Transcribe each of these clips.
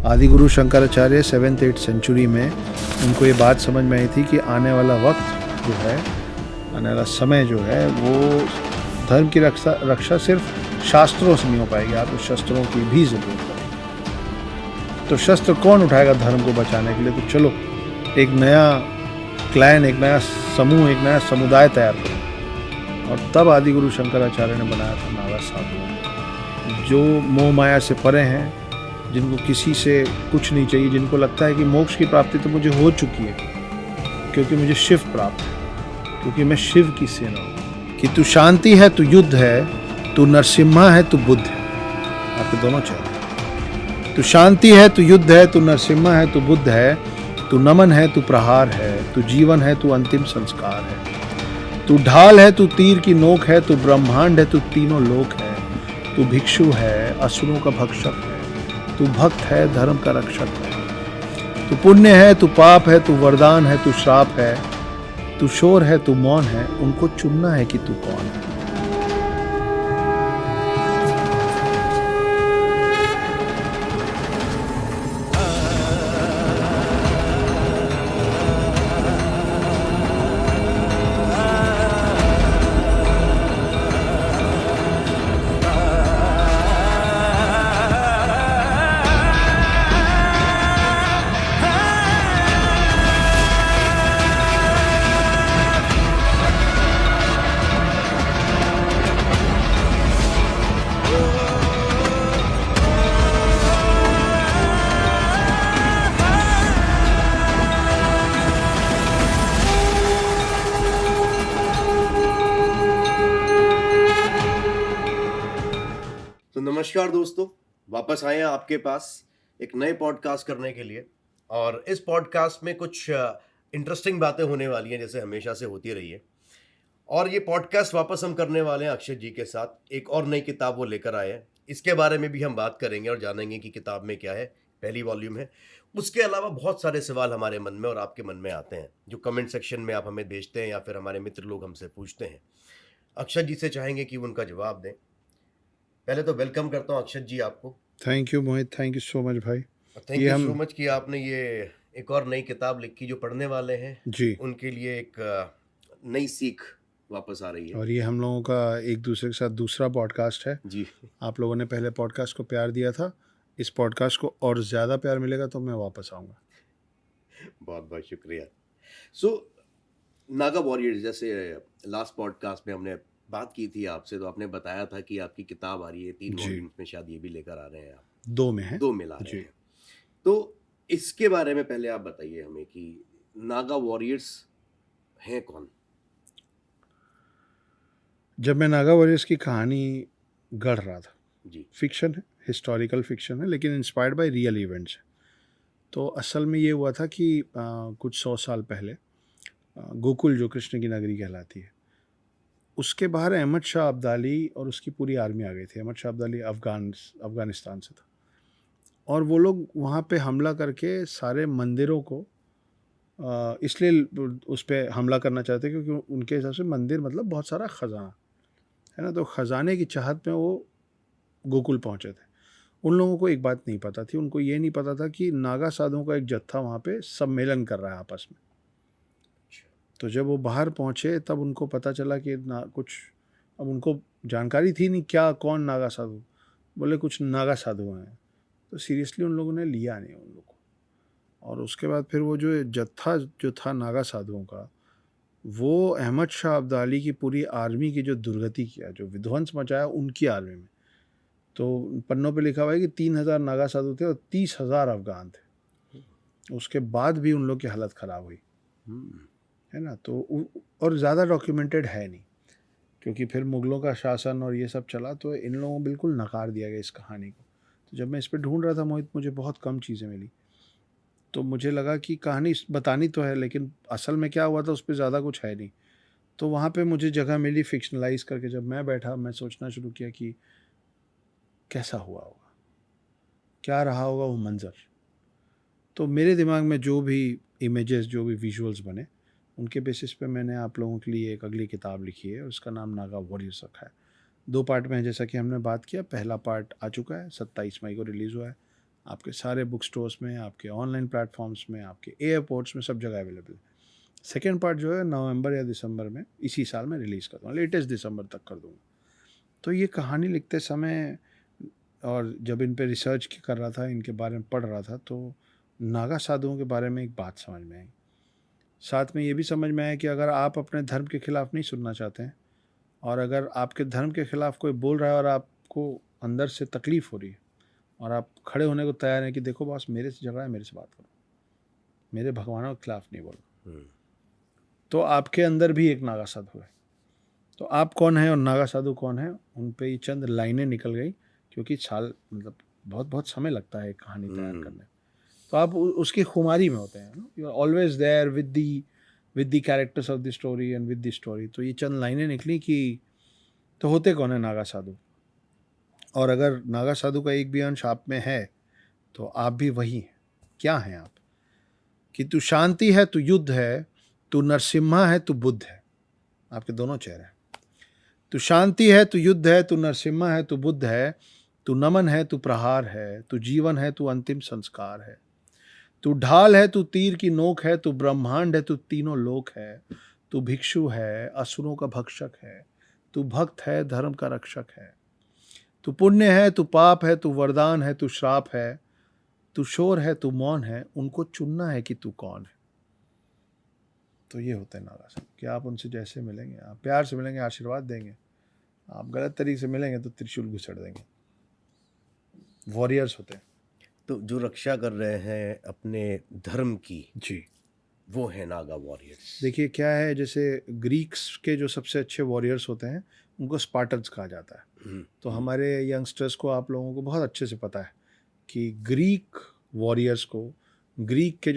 आदि गुरु Shankaracharya 7th-8th century में उनको ये बात समझ में आई थी कि आने वाला वक्त जो है, आने वाला समय जो है, वो धर्म की रक्षा सिर्फ शास्त्रों से नहीं हो पाएगी, आपको शस्त्रों की भी ज़रूरत पड़ेगी। तो शस्त्र कौन उठाएगा धर्म को बचाने के लिए? तो चलो एक नया क्लैन, एक नया समूह, एक नया समुदाय तैयार करो। और तब आदि गुरु शंकराचार्य ने बनाया था नागा साधु, जो मोह माया से परे हैं, जिनको किसी से कुछ नहीं चाहिए, जिनको लगता है कि मोक्ष की प्राप्ति तो मुझे हो चुकी है क्योंकि मुझे शिव प्राप्त है, क्योंकि मैं शिव की सेना हूँ। कि तू शांति है, तू युद्ध है, तू नरसिम्हा है, तू बुद्ध है। आपके दोनों चेहरे। तू शांति है, तू युद्ध है, तू नरसिम्हा है, तू बुद्ध है, तू नमन है, तू प्रहार है, तू जीवन है, तू अंतिम संस्कार है, तू ढाल है, तू तीर की नोक है, तू ब्रह्मांड है, तू तीनों लोक है, तू भिक्षु है, असुरों का भक्षक है, तू भक्त है, धर्म का रक्षक है, तू पुण्य है, तू पाप है, तू वरदान है, तू श्राप है, तू शोर है, तू मौन है। उनको चुनना है कि तू कौन है। नमस्कार दोस्तों, वापस आए हैं आपके पास एक नए पॉडकास्ट करने के लिए। और इस पॉडकास्ट में कुछ इंटरेस्टिंग बातें होने वाली हैं, जैसे हमेशा से होती रही है। और ये पॉडकास्ट वापस हम करने वाले हैं अक्षय जी के साथ। एक और नई किताब वो लेकर आए हैं, इसके बारे में भी हम बात करेंगे और जानेंगे कि किताब में क्या है। पहली वॉल्यूम है। उसके अलावा बहुत सारे सवाल हमारे मन में और आपके मन में आते हैं, जो कमेंट सेक्शन में आप हमें भेजते हैं या फिर हमारे मित्र लोग हमसे पूछते हैं। अक्षय जी से चाहेंगे कि उनका जवाब दें। पहले तो वेलकम करता हूँ अक्षत जी आपको। Thank you Mohit, thank you so much भाई। थैंक यू सो मच कि आपने ये एक और नई किताब लिखी, जो पढ़ने वाले हैं जी, उनके लिए एक नई सीख वापस आ रही है। और ये हम लोगों का एक दूसरे के साथ दूसरा पॉडकास्ट है जी, आप लोगों ने पहले पॉडकास्ट को प्यार दिया था, इस पॉडकास्ट को और ज़्यादा प्यार मिलेगा तो मैं वापस आऊँगा। बहुत बहुत शुक्रिया। सो नागा वॉरियर्स, जैसे लास्ट पॉडकास्ट में हमने बात की थी आपसे, तो आपने बताया था कि आपकी किताब आ रही है 3 जी। वॉल्यूम्स में, शायद ये भी लेकर आ रहे हैं आप। 2 में है। 2 में ला रहे जी। हैं। तो इसके बारे में पहले आप बताइए हमें कि नागा वॉरियर्स हैं कौन? जब मैं नागा वॉरियर्स की कहानी गढ़ रहा था, जी, फिक्शन है, हिस्टोरिकल फिक्शन है, लेकिन इंस्पायर्ड बाय रियल इवेंट्स है। तो असल में ये हुआ था कि कुछ 100 साल पहले गोकुल, जो कृष्ण की नगरी कहलाती है, उसके बाहर अहमद शाह अब्दाली और उसकी पूरी आर्मी आ गई थी। अहमद शाह अब्दाली अफ़गानिस्तान से था, और वो लोग वहाँ पे हमला करके सारे मंदिरों को इसलिए उस पे हमला करना चाहते क्योंकि उनके हिसाब से मंदिर मतलब बहुत सारा ख़जाना है ना। तो ख़जाने की चाहत में वो गोकुल पहुँचे थे। उन लोगों को एक बात नहीं पता थी, उनको ये नहीं पता था कि नागा साधुओं का एक जत्था वहाँ पे सम्मेलन कर रहा है आपस में। तो जब वो बाहर पहुँचे तब उनको पता चला कि ना कुछ, अब उनको जानकारी थी नहीं क्या कौन नागा साधु, बोले कुछ नागा साधु हैं। तो सीरियसली उन लोगों ने लिया नहीं उन लोगों को। और उसके बाद फिर वो जो जत्था जो था नागा साधुओं का, वो अहमद शाह अब्दाली की पूरी आर्मी की जो दुर्गति किया, जो विध्वंस मचाया उनकी आर्मी में। तो पन्नों पे लिखा हुआ है कि 3000 नागा साधु थे और 30,000 अफ़गान थे। उसके बाद भी उन लोग की हालत ख़राब हुई, है ना। तो और ज़्यादा डॉक्यूमेंटेड है नहीं, क्योंकि फिर मुग़लों का शासन और ये सब चला, तो इन लोगों को बिल्कुल नकार दिया गया इस कहानी को। तो जब मैं इस पे ढूंढ रहा था मोहित, मुझे बहुत कम चीज़ें मिली, तो मुझे लगा कि कहानी बतानी तो है, लेकिन असल में क्या हुआ था उस पर ज़्यादा कुछ है नहीं। तो वहाँ पे मुझे जगह मिली फिक्शनलाइज करके। जब मैं बैठा, मैं सोचना शुरू किया कि कैसा हुआ होगा, क्या रहा होगा वो मंज़र। तो मेरे दिमाग में जो भी इमेजेस, जो भी विजुअल्स बने, उनके बेसिस पे मैंने आप लोगों के लिए एक अगली किताब लिखी है। उसका नाम नागा वॉरियर्स रखा है। 2 पार्ट में है, जैसा कि हमने बात किया। पहला पार्ट आ चुका है, 27 मई को रिलीज़ हुआ है। आपके सारे बुक स्टोर्स में, आपके ऑनलाइन प्लेटफॉर्म्स में, आपके एयरपोर्ट्स में, सब जगह अवेलेबल है। सेकेंड पार्ट जो है नवंबर या दिसंबर में इसी साल में रिलीज़ कर दूँगा, लेटेस्ट दिसंबर तक कर दूँगा। तो ये कहानी लिखते समय और जब इन पे रिसर्च कर रहा था, इनके बारे में पढ़ रहा था, तो नागा साधुओं के बारे में एक बात समझ में आई। साथ में ये भी समझ में आया कि अगर आप अपने धर्म के खिलाफ नहीं सुनना चाहते हैं और अगर आपके धर्म के खिलाफ कोई बोल रहा है और आपको अंदर से तकलीफ़ हो रही है और आप खड़े होने को तैयार हैं कि देखो बॉस, मेरे से झगड़ा है, मेरे से बात करो, मेरे भगवानों के खिलाफ नहीं बोलो, तो आपके अंदर भी एक नागा साधु है। तो आप कौन हैं और नागा साधु कौन है, उन पे ये चंद लाइनें निकल गई, क्योंकि साल मतलब बहुत बहुत समय लगता है एक कहानी तैयार करने में। तो आप उसकी खुमारी में होते हैं, you are always there with the characters of the story and with the story. तो ये चंद लाइनें निकली कि तो होते कौन है नागा साधु, और अगर नागा साधु का एक भी अंश आप में है तो आप भी वही हैं। क्या हैं आप? कि तू शांति है, तू युद्ध है, तू नरसिम्हा है, तू बुद्ध है। आपके दोनों चेहरे हैं। तू शांति है, तू युद्ध है, तू नरसिम्हा है, तू बुद्ध है, तू नमन है, तू प्रहार है, तू जीवन है, तू अंतिम संस्कार है, तू ढाल है, तू तीर की नोक है, तू ब्रह्मांड है, तू तीनों लोक है, तू भिक्षु है, असुरों का भक्षक है, तू भक्त है, धर्म का रक्षक है, तू पुण्य है, तू पाप है, तू वरदान है, तू श्राप है, तू शोर है, तू मौन है, उनको चुनना है कि तू कौन है। तो ये होते हैं नागा साधु कि आप उनसे जैसे मिलेंगे, आप प्यार से मिलेंगे, आशीर्वाद देंगे, आप गलत तरीके से मिलेंगे तो त्रिशूल घुसेड़ देंगे। वॉरियर्स होते हैं। तो जो रक्षा कर रहे हैं अपने धर्म की, जी, वो है नागा वॉरियर्स। देखिए क्या है, जैसे ग्रीक्स के जो सबसे अच्छे वॉरियर्स होते हैं उनको स्पार्टन्स कहा जाता है। तो हमारे यंगस्टर्स को, आप लोगों को बहुत अच्छे से पता है कि ग्रीक वॉरियर्स को, ग्रीस के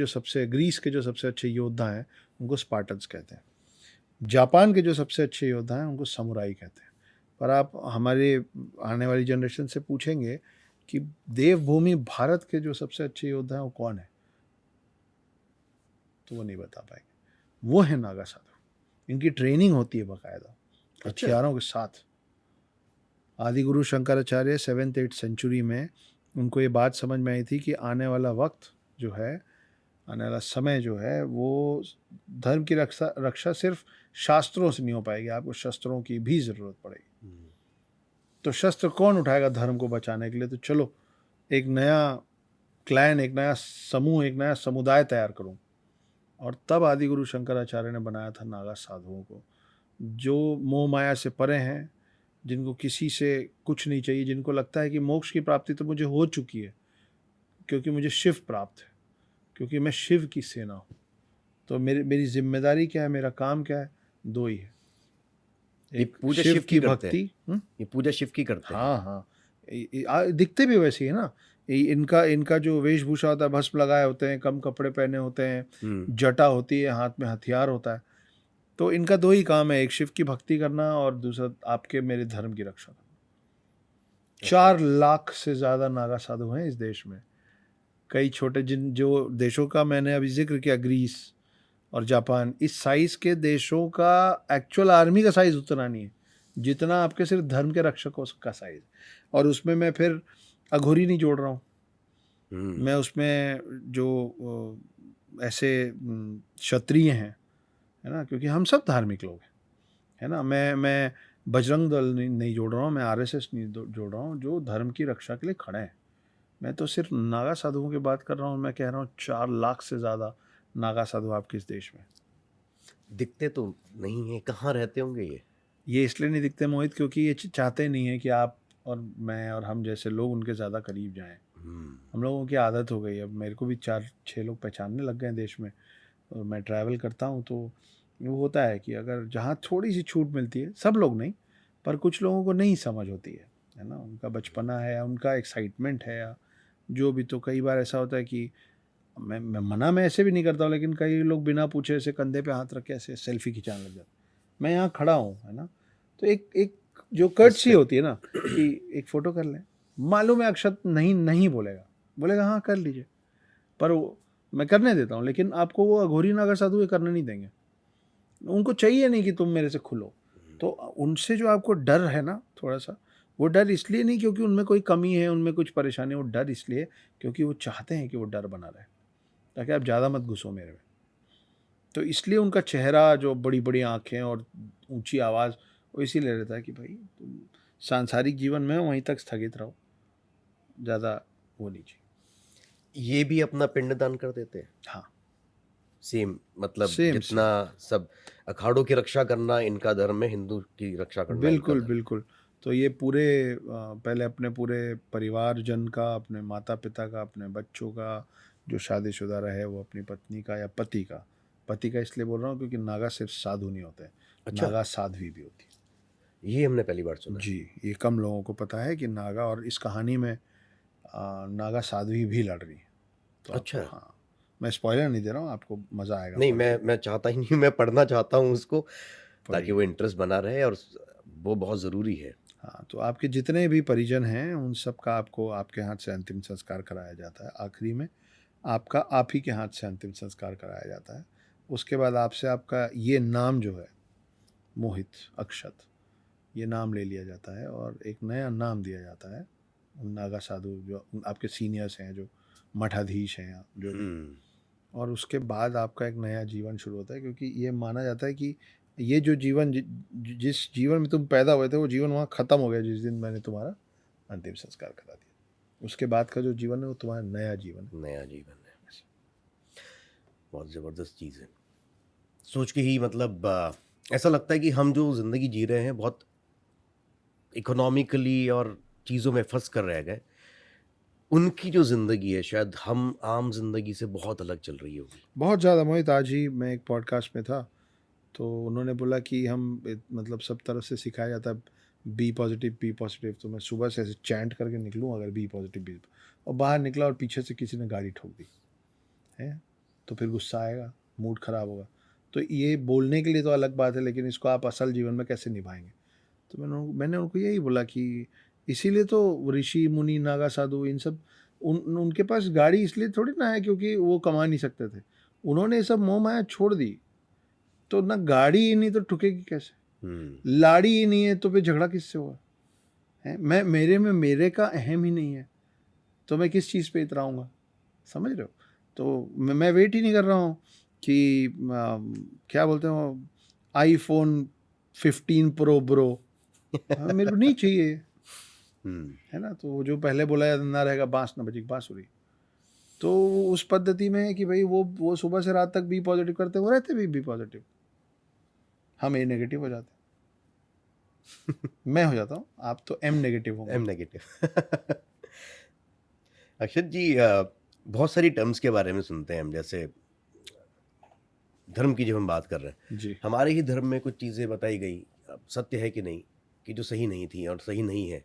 जो सबसे अच्छे योद्धा हैं उनको स्पार्टन्स कहते हैं। जापान के जो सबसे अच्छे योद्धा हैं उनको समुराई कहते हैं। पर आप हमारे आने वाली जनरेशन से पूछेंगे कि देवभूमि भारत के जो सबसे अच्छे योद्धा हैं वो कौन है, तो वो नहीं बता पाएंगे। वो है नागा साधु। इनकी ट्रेनिंग होती है बाकायदा हथियारों के साथ। आदि गुरु शंकराचार्य 7th-8th सेंचुरी में उनको ये बात समझ में आई थी कि आने वाला वक्त जो है, आने वाला समय जो है, वो धर्म की रक्षा सिर्फ शास्त्रों से नहीं हो पाएगी, आपको शस्त्रों की भी ज़रूरत पड़ेगी। तो शस्त्र कौन उठाएगा धर्म को बचाने के लिए? तो चलो एक नया क्लैन, एक नया समूह, एक नया समुदाय तैयार करूं। और तब आदि गुरु शंकराचार्य ने बनाया था नागा साधुओं को, जो मोह माया से परे हैं, जिनको किसी से कुछ नहीं चाहिए, जिनको लगता है कि मोक्ष की प्राप्ति तो मुझे हो चुकी है क्योंकि मुझे शिव प्राप्त है, क्योंकि मैं शिव की सेना हूँ। तो मेरी जिम्मेदारी क्या है, मेरा काम क्या है? दो ही है, एक पूजा शिव की करते भक्ति। ये पूजा शिव की करते हैं। हाँ हाँ, दिखते भी वैसे ही है ना। इनका जो वेशभूषा होता है, भस्म लगाए होते हैं, कम कपड़े पहने होते हैं, जटा होती है, हाथ में हथियार होता है। तो इनका दो ही काम है, एक शिव की भक्ति करना और दूसरा आपके मेरे धर्म की रक्षा करना। 4 लाख से ज़्यादा नागा साधु हैं इस देश में। कई छोटे जो देशों का मैंने अभी जिक्र किया, ग्रीस और जापान, इस साइज़ के देशों का एक्चुअल आर्मी का साइज़ उतना नहीं है जितना आपके सिर्फ धर्म के रक्षकों का साइज़। और उसमें मैं फिर अघोरी नहीं जोड़ रहा हूँ, मैं उसमें जो ऐसे क्षत्रिय हैं, है ना, क्योंकि हम सब धार्मिक लोग हैं, है ना। मैं बजरंग दल नहीं जोड़ रहा हूँ, मैं RSS नहीं जोड़ रहा हूँ, जो धर्म की रक्षा के लिए खड़े हैं। मैं तो सिर्फ नागा साधुओं की बात कर रहा हूँ। मैं कह रहा हूँ 4 लाख से ज़्यादा नागा साधु आपके इस देश में। दिखते तो नहीं है, कहाँ रहते होंगे ये इसलिए नहीं दिखते मोहित, क्योंकि ये चाहते नहीं है कि आप और मैं और हम जैसे लोग उनके ज़्यादा करीब जाएं। हम लोगों की आदत हो गई, अब मेरे को भी 4-6 लोग पहचानने लग गए हैं देश में। और मैं ट्रैवल करता हूँ तो वो होता है कि अगर जहाँ थोड़ी सी छूट मिलती है, सब लोग नहीं पर कुछ लोगों को नहीं समझ होती है ना, उनका बचपना है या उनका एक्साइटमेंट है या जो भी। तो कई बार ऐसा होता है कि मैं मना मैं ऐसे भी नहीं करता हूँ, लेकिन कई लोग बिना पूछे ऐसे कंधे पे हाथ रख के ऐसे सेल्फी खिंचाने लग जाते। मैं यहाँ खड़ा हूँ, है ना, तो एक जो कर्टसी होती है ना कि एक फ़ोटो कर लें। मालूम है अक्षत नहीं बोलेगा हाँ कर लीजिए, पर वो मैं करने देता हूँ। लेकिन आपको वो अघोरी नागा साधु ये करने नहीं देंगे, उनको चाहिए नहीं कि तुम मेरे से खुलो। तो उनसे जो आपको डर है ना थोड़ा सा, वो डर इसलिए नहीं क्योंकि उनमें कोई कमी है, उनमें कुछ परेशानी है, वो डर इसलिए क्योंकि वो चाहते हैं कि वो डर बना रहे, ताकि आप ज़्यादा मत घुसो मेरे में। तो इसलिए उनका चेहरा जो बड़ी-बड़ी आँखें और ऊँची आवाज़, वो इसीलिए रहता है कि भाई तुम सांसारिक जीवन में वहीं तक स्थगित रहो, ज़्यादा वो नहीं चाहिए। ये भी अपना पिंडदान कर देते हैं? हाँ, सेम, मतलब सेम, जितना सब अखाड़ों की रक्षा करना इनका धर्म है, हिंदू की रक्षा करना इनका बिल्कुल, धर्म। बिल्कुल। तो ये पूरे पहले अपने पूरे परिवारजन का, अपने माता-पिता का, अपने बच्चों का, जो शादीशुदा रहे वो अपनी पत्नी का या पति का। पति का इसलिए बोल रहा हूँ क्योंकि नागा सिर्फ़ साधु नहीं होते हैं, अच्छा, नागा साध्वी भी होती है। ये हमने पहली बार सुना है। जी, ये कम लोगों को पता है कि नागा, और इस कहानी में नागा साध्वी भी लड़ रही हैं। तो आपको, अच्छा, हाँ, मैं स्पॉइलर नहीं दे रहा हूँ, आपको मज़ा आएगा नहीं पढ़ के। मैं चाहता ही नहीं, मैं पढ़ना चाहता हूँ उसको, ताकि पढ़िए। वो इंटरेस्ट बना रहे, और वो बहुत ज़रूरी है। हाँ, तो आपके जितने भी परिजन हैं उन सब का आपको आपके हाथ से अंतिम संस्कार कराया जाता है। आखिरी में आपका आप ही के हाथ से अंतिम संस्कार कराया जाता है। उसके बाद आपसे आपका ये नाम जो है, मोहित, अक्षत, ये नाम ले लिया जाता है और एक नया नाम दिया जाता है उन नागा साधु जो आपके सीनियर्स हैं, जो मठाधीश हैं, जो भी। और उसके बाद आपका एक नया जीवन शुरू होता है, क्योंकि ये माना जाता है कि ये जो जीवन जिस जीवन में तुम पैदा हुए थे वो जीवन वहाँ ख़त्म हो गया जिस दिन मैंने तुम्हारा अंतिम संस्कार करा दिया। उसके बाद का जो जीवन है वो तुम्हारा नया जीवन है। नया जीवन है। बहुत ज़बरदस्त चीज़ है। सोच के ही मतलब ऐसा लगता है कि हम जो ज़िंदगी जी रहे हैं बहुत इकोनॉमिकली और चीज़ों में फँस कर रह गए। उनकी जो ज़िंदगी है शायद हम आम ज़िंदगी से बहुत अलग चल रही होगी। बहुत ज़्यादा मोहित, आज ही मैं एक पॉडकास्ट में था, तो उन्होंने बोला कि हम मतलब सब तरफ से सिखाया जाता है बी पॉजिटिव, बी पॉजिटिव। तो मैं सुबह से ऐसे चैंट करके निकलूँ अगर बी पॉजिटिव, बी, और बाहर निकला और पीछे से किसी ने गाड़ी ठोक दी है, तो फिर गुस्सा आएगा, मूड ख़राब होगा। तो ये बोलने के लिए तो अलग बात है, लेकिन इसको आप असल जीवन में कैसे निभाएंगे? तो मैंने उनको यही बोला कि इसीलिए तो ऋषि मुनि नागा साधु इन सब, उनके पास गाड़ी इसलिए थोड़ी ना है क्योंकि वो कमा नहीं सकते थे। उन्होंने ये सब मोह माया छोड़ दी, तो ना गाड़ी ही नहीं तो ठुकेगी कैसे? लाड़ी ही नहीं है तो फिर झगड़ा किससे होगा? है, मैं मेरे में मेरे का अहम ही नहीं है, तो मैं किस चीज़ पे इतराऊँगा? समझ रहे हो? तो मैं वेट ही नहीं कर रहा हूँ कि क्या बोलते हैं वो, आईफ़ोन 15 प्रो ब्रो, हाँ, मेरे को नहीं चाहिए, है ना? तो जो पहले बोला जाता ना रहेगा बाँस ना बजेगी बाँसुरी। तो उस पद्धति में है कि भाई वो सुबह से रात तक बी पॉजिटिव करते, वो रहते भी बी पॉजिटिव। हम ए नेगेटिव हो जाते हैं। मैं हो जाता हूँ, आप तो एम नेगेटिव होंगे। M negative. अक्षत जी, बहुत सारी टर्म्स के बारे में सुनते हैं हम, जैसे धर्म की जब हम बात कर रहे हैं, जी, हमारे ही धर्म में कुछ चीज़ें बताई गई, अब सत्य है कि नहीं, कि जो सही नहीं थी और सही नहीं है।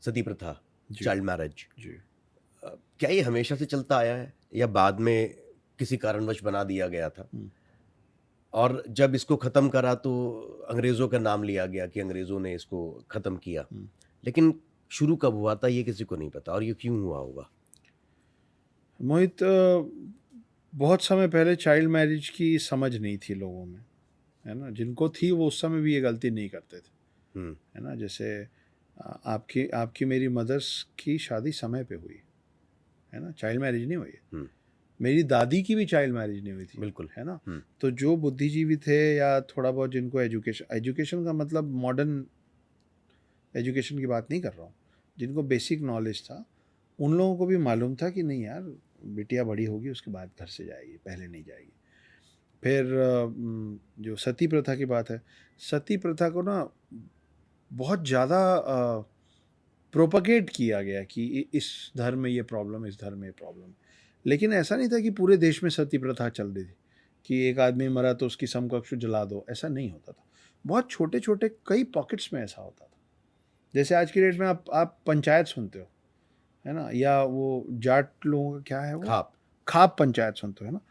सती प्रथा, जी, चाइल्ड मैरिज, जी। क्या ये हमेशा से चलता आया है या बाद में किसी कारणवश बना दिया गया था? हुँ। और जब इसको ख़त्म करा तो अंग्रेज़ों का नाम लिया गया कि अंग्रेज़ों ने इसको ख़त्म किया। हुँ। लेकिन शुरू कब हुआ था ये किसी को नहीं पता, और ये क्यों हुआ होगा? मोहित, बहुत समय पहले चाइल्ड मैरिज की समझ नहीं थी लोगों में, है ना? जिनको थी वो उस समय भी ये गलती नहीं करते थे, हुँ, है ना? जैसे आपकी आपकी मेरी मदर्स की शादी समय पे हुई, है ना? चाइल्ड मैरिज नहीं हुई है। हुँ, मेरी दादी की भी चाइल्ड मैरिज नहीं हुई थी, बिल्कुल। है ना? हुँ, तो जो बुद्धिजीवी थे या थोड़ा बहुत जिनको एजुकेशन एजुकेशन का मतलब मॉडर्न एजुकेशन की बात नहीं कर रहा हूँ, जिनको बेसिक नॉलेज था, उन लोगों को भी मालूम था कि नहीं यार, बिटिया बड़ी होगी उसके बाद घर से जाएगी, पहले नहीं जाएगी। फिर जो सती प्रथा की बात है, सती प्रथा को ना बहुत ज़्यादा प्रोपगेट किया गया कि इस धर्म में ये प्रॉब्लम, इस धर्म में ये प्रॉब्लम। लेकिन ऐसा नहीं था कि पूरे देश में सती प्रथा चल रही थी कि एक आदमी मरा तो उसकी समकक्ष जला दो, ऐसा नहीं होता था। बहुत छोटे छोटे कई पॉकेट्स में ऐसा होता था। जैसे आज की डेट में आप पंचायत सुनते हो, है ना? या वो जाट लोगों का क्या है वो, खाप। खाप पंचायत सुनते हो, है ना?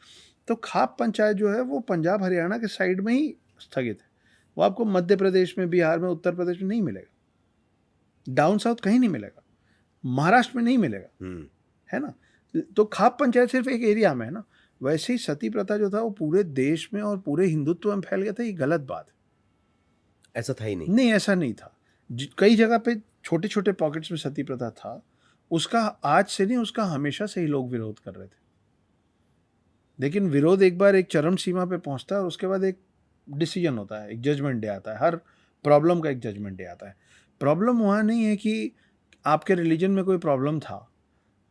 तो खाप पंचायत जो है वो पंजाब हरियाणा के साइड में ही स्थगित है। वो आपको मध्य प्रदेश में, बिहार में, उत्तर प्रदेश में नहीं मिलेगा, डाउन साउथ कहीं नहीं मिलेगा, महाराष्ट्र में नहीं मिलेगा, हुँ, है ना? तो खाप पंचायत सिर्फ एक एरिया में है ना। वैसे ही सती प्रथा जो था वो पूरे देश में और पूरे हिंदुत्व में फैल गया था, ये गलत बात है। ऐसा था ही नहीं। नहीं, ऐसा नहीं था। कई जगह पे छोटे छोटे पॉकेट्स में सती प्रथा था, उसका आज से नहीं, उसका हमेशा से ही लोग विरोध कर रहे थे। लेकिन विरोध एक बार एक चरम सीमा पे पहुंचता है और उसके बाद एक डिसीजन होता है, एक जजमेंट डे आता है। हर प्रॉब्लम का एक जजमेंट डे आता है। प्रॉब्लम वहाँ नहीं है कि आपके रिलीजन में कोई प्रॉब्लम था,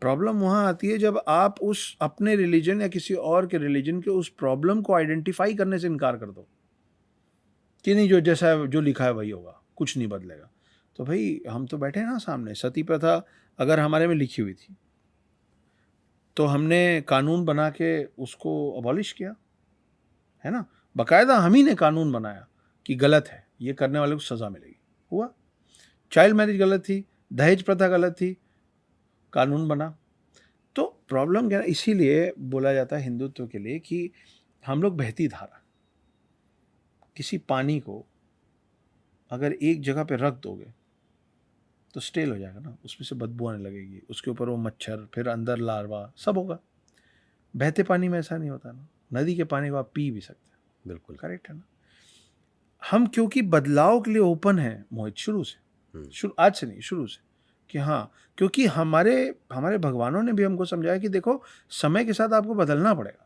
प्रॉब्लम वहाँ आती है जब आप उस अपने रिलीजन या किसी और के रिलीजन के उस प्रॉब्लम को आइडेंटिफाई करने से इनकार कर दो कि नहीं, जो जैसा जो लिखा है वही होगा, कुछ नहीं बदलेगा। तो भाई हम तो बैठे हैं ना सामने, सती प्रथा अगर हमारे में लिखी हुई थी तो हमने कानून बना के उसको अबॉलिश किया, है ना। बाकायदा हम ही ने कानून बनाया कि गलत है, ये करने वाले को सज़ा मिलेगी। हुआ। चाइल्ड मैरिज गलत थी, दहेज प्रथा गलत थी, कानून बना। तो प्रॉब्लम क्या है, इसीलिए बोला जाता है हिंदुत्व के लिए कि हम लोग बहती धारा, किसी पानी को अगर एक जगह पे रख दोगे तो स्टेल हो जाएगा ना, उसमें से बदबू आने लगेगी, उसके ऊपर वो मच्छर, फिर अंदर लार्वा, सब होगा। बहते पानी में ऐसा नहीं होता ना, नदी के पानी को आप पी भी सकते हैं। बिल्कुल करेक्ट है ना। हम क्योंकि बदलाव के लिए ओपन है मोहित, शुरू से, आज से नहीं, शुरू से, कि हाँ, क्योंकि हमारे हमारे भगवानों ने भी हमको समझाया कि देखो समय के साथ आपको बदलना पड़ेगा।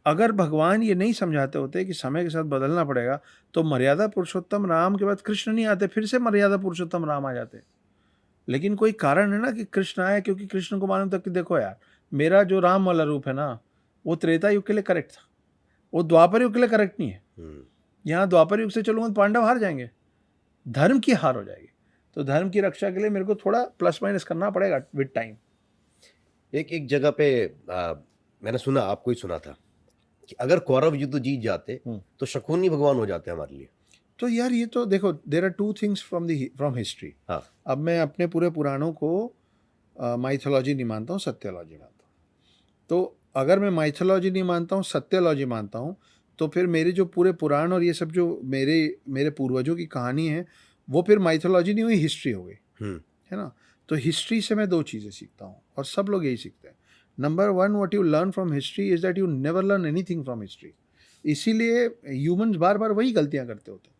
अगर भगवान ये नहीं समझाते होते कि समय के साथ बदलना पड़ेगा तो मर्यादा पुरुषोत्तम राम के बाद कृष्ण नहीं आते, फिर से मर्यादा पुरुषोत्तम राम आ जाते। लेकिन कोई कारण है ना कि कृष्ण आया, क्योंकि कृष्ण को मालूम था कि देखो यार, मेरा जो राम वाला रूप है ना, वो त्रेता युग के लिए करेक्ट था, वो द्वापर युग के लिए करेक्ट नहीं है। यहाँ द्वापर युग से चलूंगा तो पांडव हार जाएंगे, धर्म की हार हो जाएगी। तो धर्म की रक्षा के लिए मेरे को थोड़ा प्लस माइनस करना पड़ेगा विद टाइम। एक जगह पे मैंने सुना, आपको ही सुना था कि अगर कौरव युद्ध जीत जाते तो शकुनी भगवान हो जाते हमारे लिए। तो यार ये तो देखो, there are two things from history. हाँ, अब मैं अपने पूरे पुराणों को माइथोलॉजी नहीं मानता हूँ, सत्यलॉजी मानता हूँ। तो अगर मैं माइथोलॉजी नहीं मानता हूँ, सत्यलॉजी मानता हूँ, तो फिर मेरे जो पूरे पुराण और ये सब जो मेरे पूर्वजों की कहानी है, वो फिर माइथोलॉजी नहीं हुई, हिस्ट्री हो गई, है ना। तो हिस्ट्री से मैं दो चीज़ें सीखता हूँ और सब लोग यही सीखते हैं। Number one, what you learn from history is that you never learn anything from history. इसीलिए ह्यूमंस बार बार वही गलतियाँ करते होते हैं।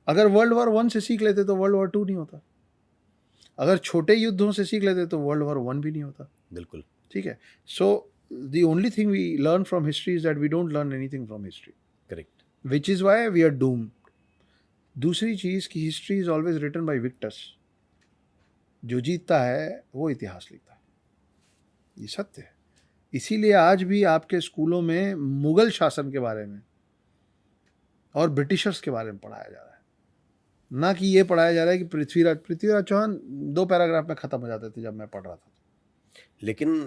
अगर वर्ल्ड वॉर 1 से सीख लेते तो वर्ल्ड वॉर 2 नहीं होता। अगर छोटे युद्धों से सीख लेते तो वर्ल्ड वॉर 1 भी नहीं होता। बिल्कुल ठीक है। So the only thing we learn from history is that we don't learn anything from history, correct, which is why we are doomed. दूसरी चीज़ की history is always written by victors. जो जीतता है वो इतिहास लिखता है, ये सत्य है। इसीलिए आज भी आपके स्कूलों में मुगल शासन के बारे में और ब्रिटिशर्स के बारे में पढ़ाया जा रहा है, ना कि ये पढ़ाया जा रहा है कि पृथ्वीराज चौहान 2 पैराग्राफ में ख़त्म हो जाते थे जब मैं पढ़ रहा था। लेकिन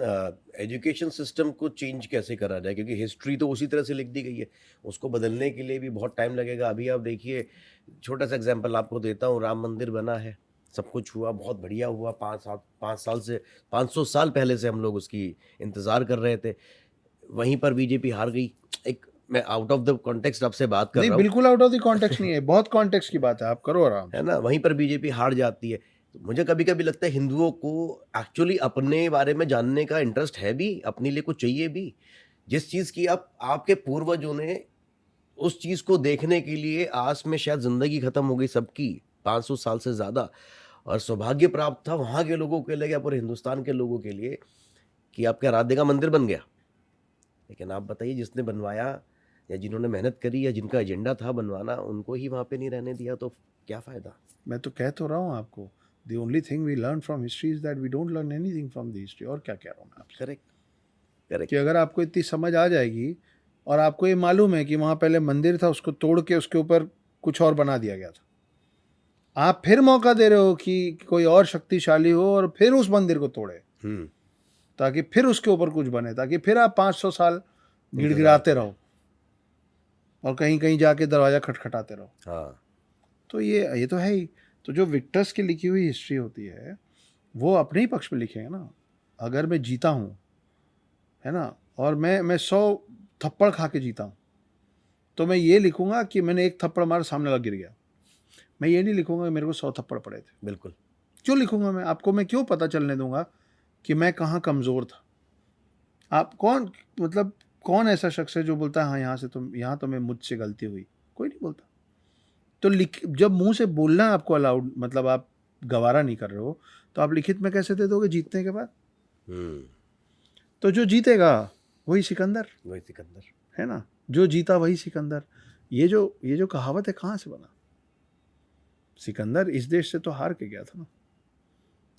एजुकेशन सिस्टम को चेंज कैसे करा जाए, क्योंकि हिस्ट्री तो उसी तरह से लिख दी गई है, उसको बदलने के लिए भी बहुत टाइम लगेगा। अभी आप देखिए, छोटा सा एग्जांपल आपको देता हूँ, राम मंदिर बना है, सब कुछ हुआ, बहुत बढ़िया हुआ, 5 साल से 500 साल पहले से हम लोग उसकी इंतज़ार कर रहे थे। वहीं पर बीजेपी हार गई। एक मैं आउट ऑफ द कॉन्टेक्स्ट आपसे बात कर नहीं, रहा हूँ, बिल्कुल आउट ऑफ द कॉन्टेक्स्ट नहीं है, बहुत कॉन्टेक्स्ट की बात है, आप करो आराम। है ना, वहीं पर बीजेपी हार जाती है। तो मुझे कभी कभी लगता है हिंदुओं को एक्चुअली अपने बारे में जानने का इंटरेस्ट है भी, अपने लिए कुछ चाहिए भी। जिस चीज़ की आपके पूर्वजों ने, उस चीज़ को देखने के लिए आस में शायद ज़िंदगी ख़त्म हो गई सबकी 500 साल से ज़्यादा, और सौभाग्य प्राप्त था वहाँ के लोगों के लिए या पूरे हिंदुस्तान के लोगों के लिए कि आपके आराध्य का मंदिर बन गया। लेकिन आप बताइए, जिसने बनवाया या जिन्होंने मेहनत करी या जिनका एजेंडा था बनवाना, उनको ही वहाँ पे नहीं रहने दिया, तो क्या फ़ायदा। मैं तो कह तो रहा हूँ आपको, the only thing we learn from history is that we don't learn anything from the history. और क्या कह रहा हूँ मैं आपसे, करेक्ट कि अगर आपको इतनी समझ आ जाएगी और आपको ये मालूम है कि वहाँ पहले मंदिर था, उसको तोड़ के उसके ऊपर कुछ और बना दिया गया था, आप फिर मौका दे रहे हो कि कोई और शक्तिशाली हो और फिर उस मंदिर को तोड़े, ताकि फिर उसके ऊपर कुछ बने, ताकि फिर आप 500 साल गिड़गिड़ाते रहो और कहीं कहीं जाके दरवाज़ा खटखटाते रहो। हाँ, तो ये तो है ही। तो जो विक्टर्स की लिखी हुई हिस्ट्री होती है वो अपने ही पक्ष में लिखेंगे ना। अगर मैं जीता हूँ, है ना, और मैं 100 थप्पड़ खा के जीता हूँ, तो मैं ये लिखूंगा कि मैंने एक थप्पड़ मारा, सामने लग गिर गया। मैं ये नहीं लिखूंगा कि मेरे को 100 थप्पड़ पड़े थे। बिल्कुल। क्यों लिखूंगा मैं? आपको मैं क्यों पता चलने दूंगा कि मैं कहाँ कमज़ोर था? आप कौन ऐसा शख्स है जो बोलता है हाँ यहाँ तो मैं मुझसे गलती हुई? कोई नहीं बोलता। तो जब मुंह से बोलना आपको अलाउड, मतलब आप गवारा नहीं कर रहे हो तो आप लिखित में कैसे दे दोगे जीतने के बाद? हम्म, तो जो जीतेगा वही सिकंदर, वही सिकंदर। है ना, जो जीता वही सिकंदर। ये जो कहावत है कहाँ से बना? सिकंदर इस देश से तो हार के गया था ना,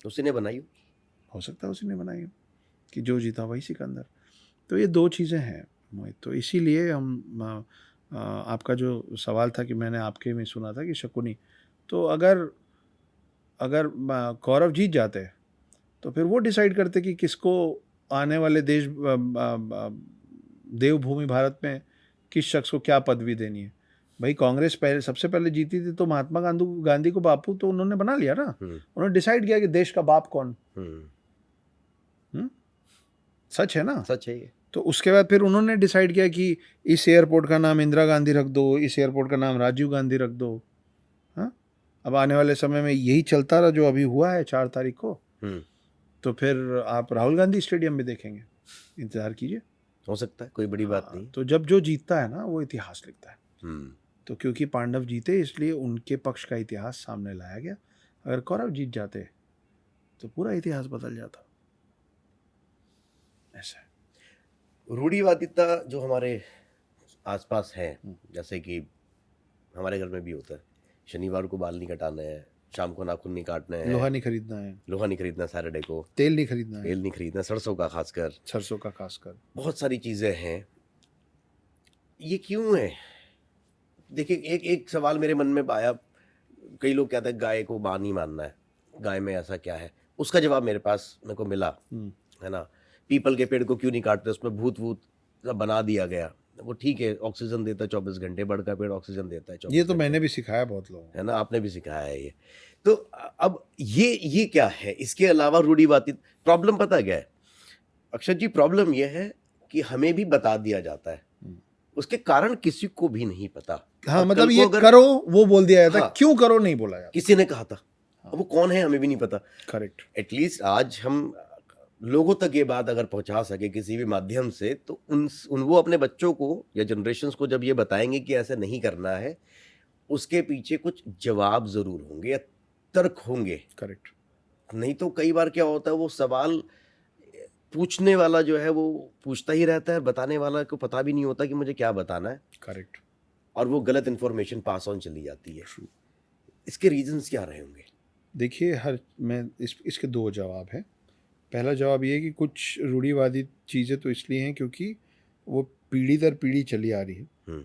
उसी ने बनाई। हो सकता है उसी ने बनाई हो कि जो जीता वही सिकंदर। तो ये दो चीज़ें हैं मोहित। तो इसीलिए हम आपका जो सवाल था कि मैंने आपके में सुना था कि शकुनी, तो अगर अगर कौरव जीत जाते तो फिर वो डिसाइड करते कि किसको आने वाले देवभूमि भारत में किस शख्स को क्या पदवी देनी है। भाई कांग्रेस पहले सबसे पहले जीती थी तो महात्मा गांधी को बापू तो उन्होंने बना लिया ना, उन्होंने डिसाइड किया कि देश का बाप कौन। सच है ना? सच है ये। तो उसके बाद फिर उन्होंने डिसाइड किया कि इस एयरपोर्ट का नाम इंदिरा गांधी रख दो, इस एयरपोर्ट का नाम राजीव गांधी रख दो। हाँ, अब आने वाले समय में यही चलता रहा जो अभी हुआ है 4 तारीख को, तो फिर आप राहुल गांधी स्टेडियम में देखेंगे, इंतजार कीजिए। हो सकता है, कोई बड़ी बात नहीं। तो जब जो जीतता है ना वो इतिहास लिखता है। हम्म, तो क्योंकि पांडव जीते इसलिए उनके पक्ष का इतिहास सामने लाया गया। अगर कौरव जीत जाते तो पूरा इतिहास बदल जाता। ऐसा है। रूढ़िवादिता जो हमारे आसपास है, जैसे कि हमारे घर में भी होता है, शनिवार को बाल नहीं कटाना है, शाम को नाखून नहीं काटना है, लोहा नहीं खरीदना है, लोहा नहीं खरीदना सैटरडे को, तेल नहीं खरीदना है, तेल नहीं खरीदना, सरसों का खासकर, सरसों का खासकर, बहुत सारी चीजें हैं। ये क्यों है? देखिए, एक एक सवाल मेरे मन में आया। कई लोग कहते हैं गाय को मां नहीं मानना है, गाय में ऐसा क्या है? उसका जवाब मेरे को मिला, है ना। पीपल के पेड़ को क्यों नहीं काटते? उसमें भूत वूत सब बना दिया गया। वो ठीक है, ऑक्सीजन देता है 24 घंटे, बड़ का पेड़ ऑक्सीजन देता है 24 ये तो घंटे, मैंने भी सिखाया बहुत लोगों को, है ना, आपने भी सिखाया है ये। तो अब ये क्या है? इसके अलावा रूढ़िवादी प्रॉब्लम पता क्या है अक्षत जी? प्रॉब्लम ये है कि हमें भी बता दिया जाता है, उसके कारण किसी को भी नहीं पता। हाँ, अब मतलब कल ये को अगर करो वो बोल दिया जाता, हाँ, क्यों करो नहीं बोला जाता। किसी ने कहा था, अब वो कौन है हमें भी नहीं पता। करेक्ट। एटलीस्ट आज हम लोगों तक ये बात अगर पहुंचा सके किसी भी माध्यम से, तो उन वो अपने बच्चों को या जनरेशन्स को जब ये बताएंगे कि ऐसा नहीं करना है, उसके पीछे कुछ जवाब जरूर होंगे या तर्क होंगे। करेक्ट। नहीं तो कई बार क्या होता है, वो सवाल पूछने वाला जो है वो पूछता ही रहता है, बताने वाला को पता भी नहीं होता कि मुझे क्या बताना है। करेक्ट। और वो गलत इंफॉर्मेशन पास ऑन चली जाती है। इसके रीजंस क्या रहे होंगे? देखिए, मैं इसके 2 जवाब हैं। पहला जवाब ये है कि कुछ रूढ़िवादी चीज़ें तो इसलिए हैं क्योंकि वो पीढ़ी दर पीढ़ी चली आ रही है।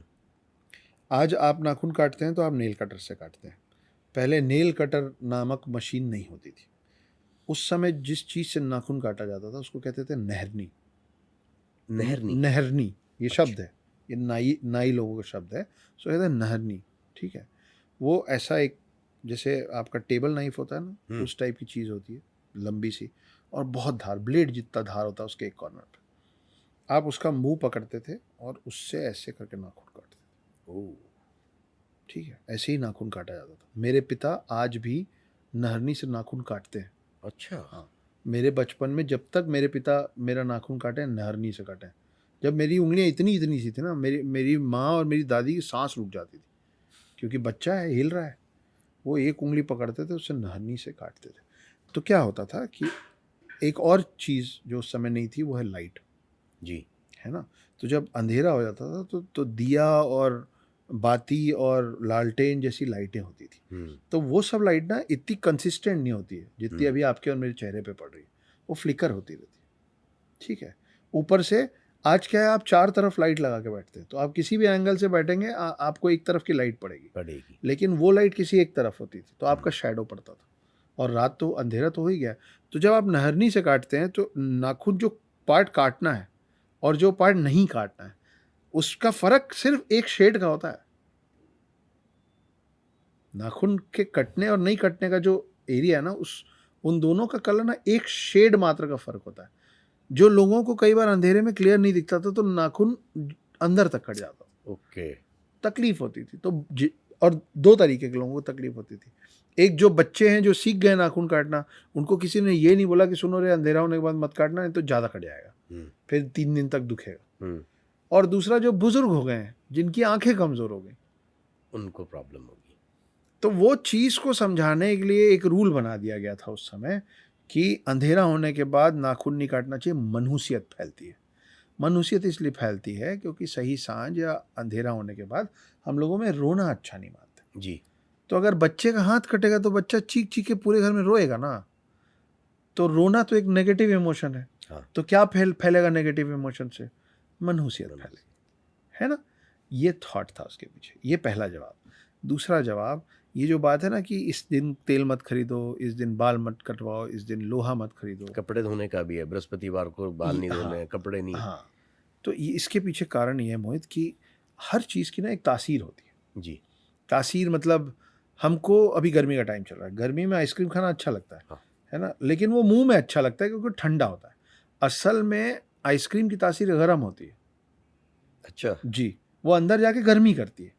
आज आप नाखून काटते हैं तो आप नेल कटर से काटते हैं। पहले नेल कटर नामक मशीन नहीं होती थी। उस समय जिस चीज़ से नाखून काटा जाता था उसको कहते थे नहरनी। नहरनी ये शब्द है, ये नाई लोगों का शब्द है, सो कहते हैं नहरनी। ठीक है, वो ऐसा एक जैसे आपका टेबल नाइफ होता है ना, उस टाइप की चीज़ होती है, लंबी सी और बहुत धार, ब्लेड जितना धार होता है उसके एक कॉर्नर पे। आप उसका मुंह पकड़ते थे और उससे ऐसे करके नाखून काटते थे। ठीक है, ऐसे ही नाखून काटा जाता था। मेरे पिता आज भी नहरनी से नाखून काटते हैं। अच्छा। हाँ, मेरे बचपन में जब तक मेरे पिता मेरा नाखून काटे नहरनी से काटे। जब मेरी उंगलियां इतनी इतनी सी थी ना, मेरी माँ और मेरी दादी की सांस रुक जाती थी क्योंकि बच्चा है, हिल रहा है। वो एक उंगली पकड़ते थे, उससे नहरनी से काटते थे। तो क्या होता था कि एक और चीज़ जो उस समय नहीं थी वो है लाइट जी, है ना। तो जब अंधेरा हो जाता था तो दिया और बाती और लालटेन जैसी लाइटें होती थी। तो वो सब लाइट ना इतनी कंसिस्टेंट नहीं होती है जितनी अभी आपके और मेरे चेहरे पे पड़ रही है, वो फ्लिकर होती रहती है। ठीक है, ऊपर से आज क्या है, आप 4 तरफ लाइट लगा के बैठते हैं तो आप किसी भी एंगल से बैठेंगे आपको एक तरफ की लाइट पड़ेगी, लेकिन वो लाइट किसी एक तरफ होती थी तो आपका शैडो पड़ता था और रात तो अंधेरा तो हो ही गया। तो जब आप नहरनी से काटते हैं तो नाखून जो पार्ट काटना है और जो पार्ट नहीं काटना है उसका फर्क सिर्फ एक शेड का होता है। नाखून के कटने और नहीं कटने का जो एरिया है ना, उन दोनों का कलर ना एक शेड मात्र का फर्क होता है। जो लोगों को कई बार अंधेरे में क्लियर नहीं दिखता था तो नाखून अंदर तक कट जाता था। ओके। तकलीफ होती थी। तो और 2 तरीके के लोगों को तकलीफ होती थी। एक जो बच्चे हैं जो सीख गए नाखून काटना, उनको किसी ने ये नहीं बोला कि सुनो रे अंधेरा होने के बाद मत काटना नहीं तो ज़्यादा कट जाएगा, फिर 3 दिन तक दुखेगा। और दूसरा जो बुजुर्ग हो गए हैं जिनकी आंखें कमज़ोर हो गई, उनको प्रॉब्लम होगी। तो वो चीज़ को समझाने के लिए एक रूल बना दिया गया था उस समय कि अंधेरा होने के बाद नाखून नहीं काटना चाहिए, मनहूसियत फैलती है। मनहूसियत इसलिए फैलती है क्योंकि सही साँझ या अंधेरा होने के बाद हम लोगों में रोना अच्छा नहीं मानते। जी। तो अगर बच्चे का हाथ कटेगा तो बच्चा चीख-चीख के पूरे घर में रोएगा ना। तो रोना तो एक नेगेटिव इमोशन है। हाँ। तो क्या फैलेगा नेगेटिव इमोशन से? मनहूसियत फैलेगी, है ना? ये थॉट था उसके पीछे। ये पहला जवाब। दूसरा जवाब, ये जो बात है ना कि इस दिन तेल मत खरीदो, इस दिन बाल मत कटवाओ, इस दिन लोहा मत खरीदो। कपड़े धोने का भी है, बृहस्पतिवार को बाल नहीं धोने हाँ, हैं, कपड़े नहीं। हाँ। तो ये इसके पीछे कारण ये है मोहित कि हर चीज़ की ना एक तासीर होती है। जी। तासीर मतलब हमको अभी गर्मी का टाइम चल रहा है। गर्मी में आइसक्रीम खाना अच्छा लगता हाँ। है ना? लेकिन वो मुँह में अच्छा लगता है क्योंकि ठंडा होता है। असल में आइसक्रीम की तासीर गरम होती है। अच्छा। जी, वो अंदर जाके गर्मी करती है।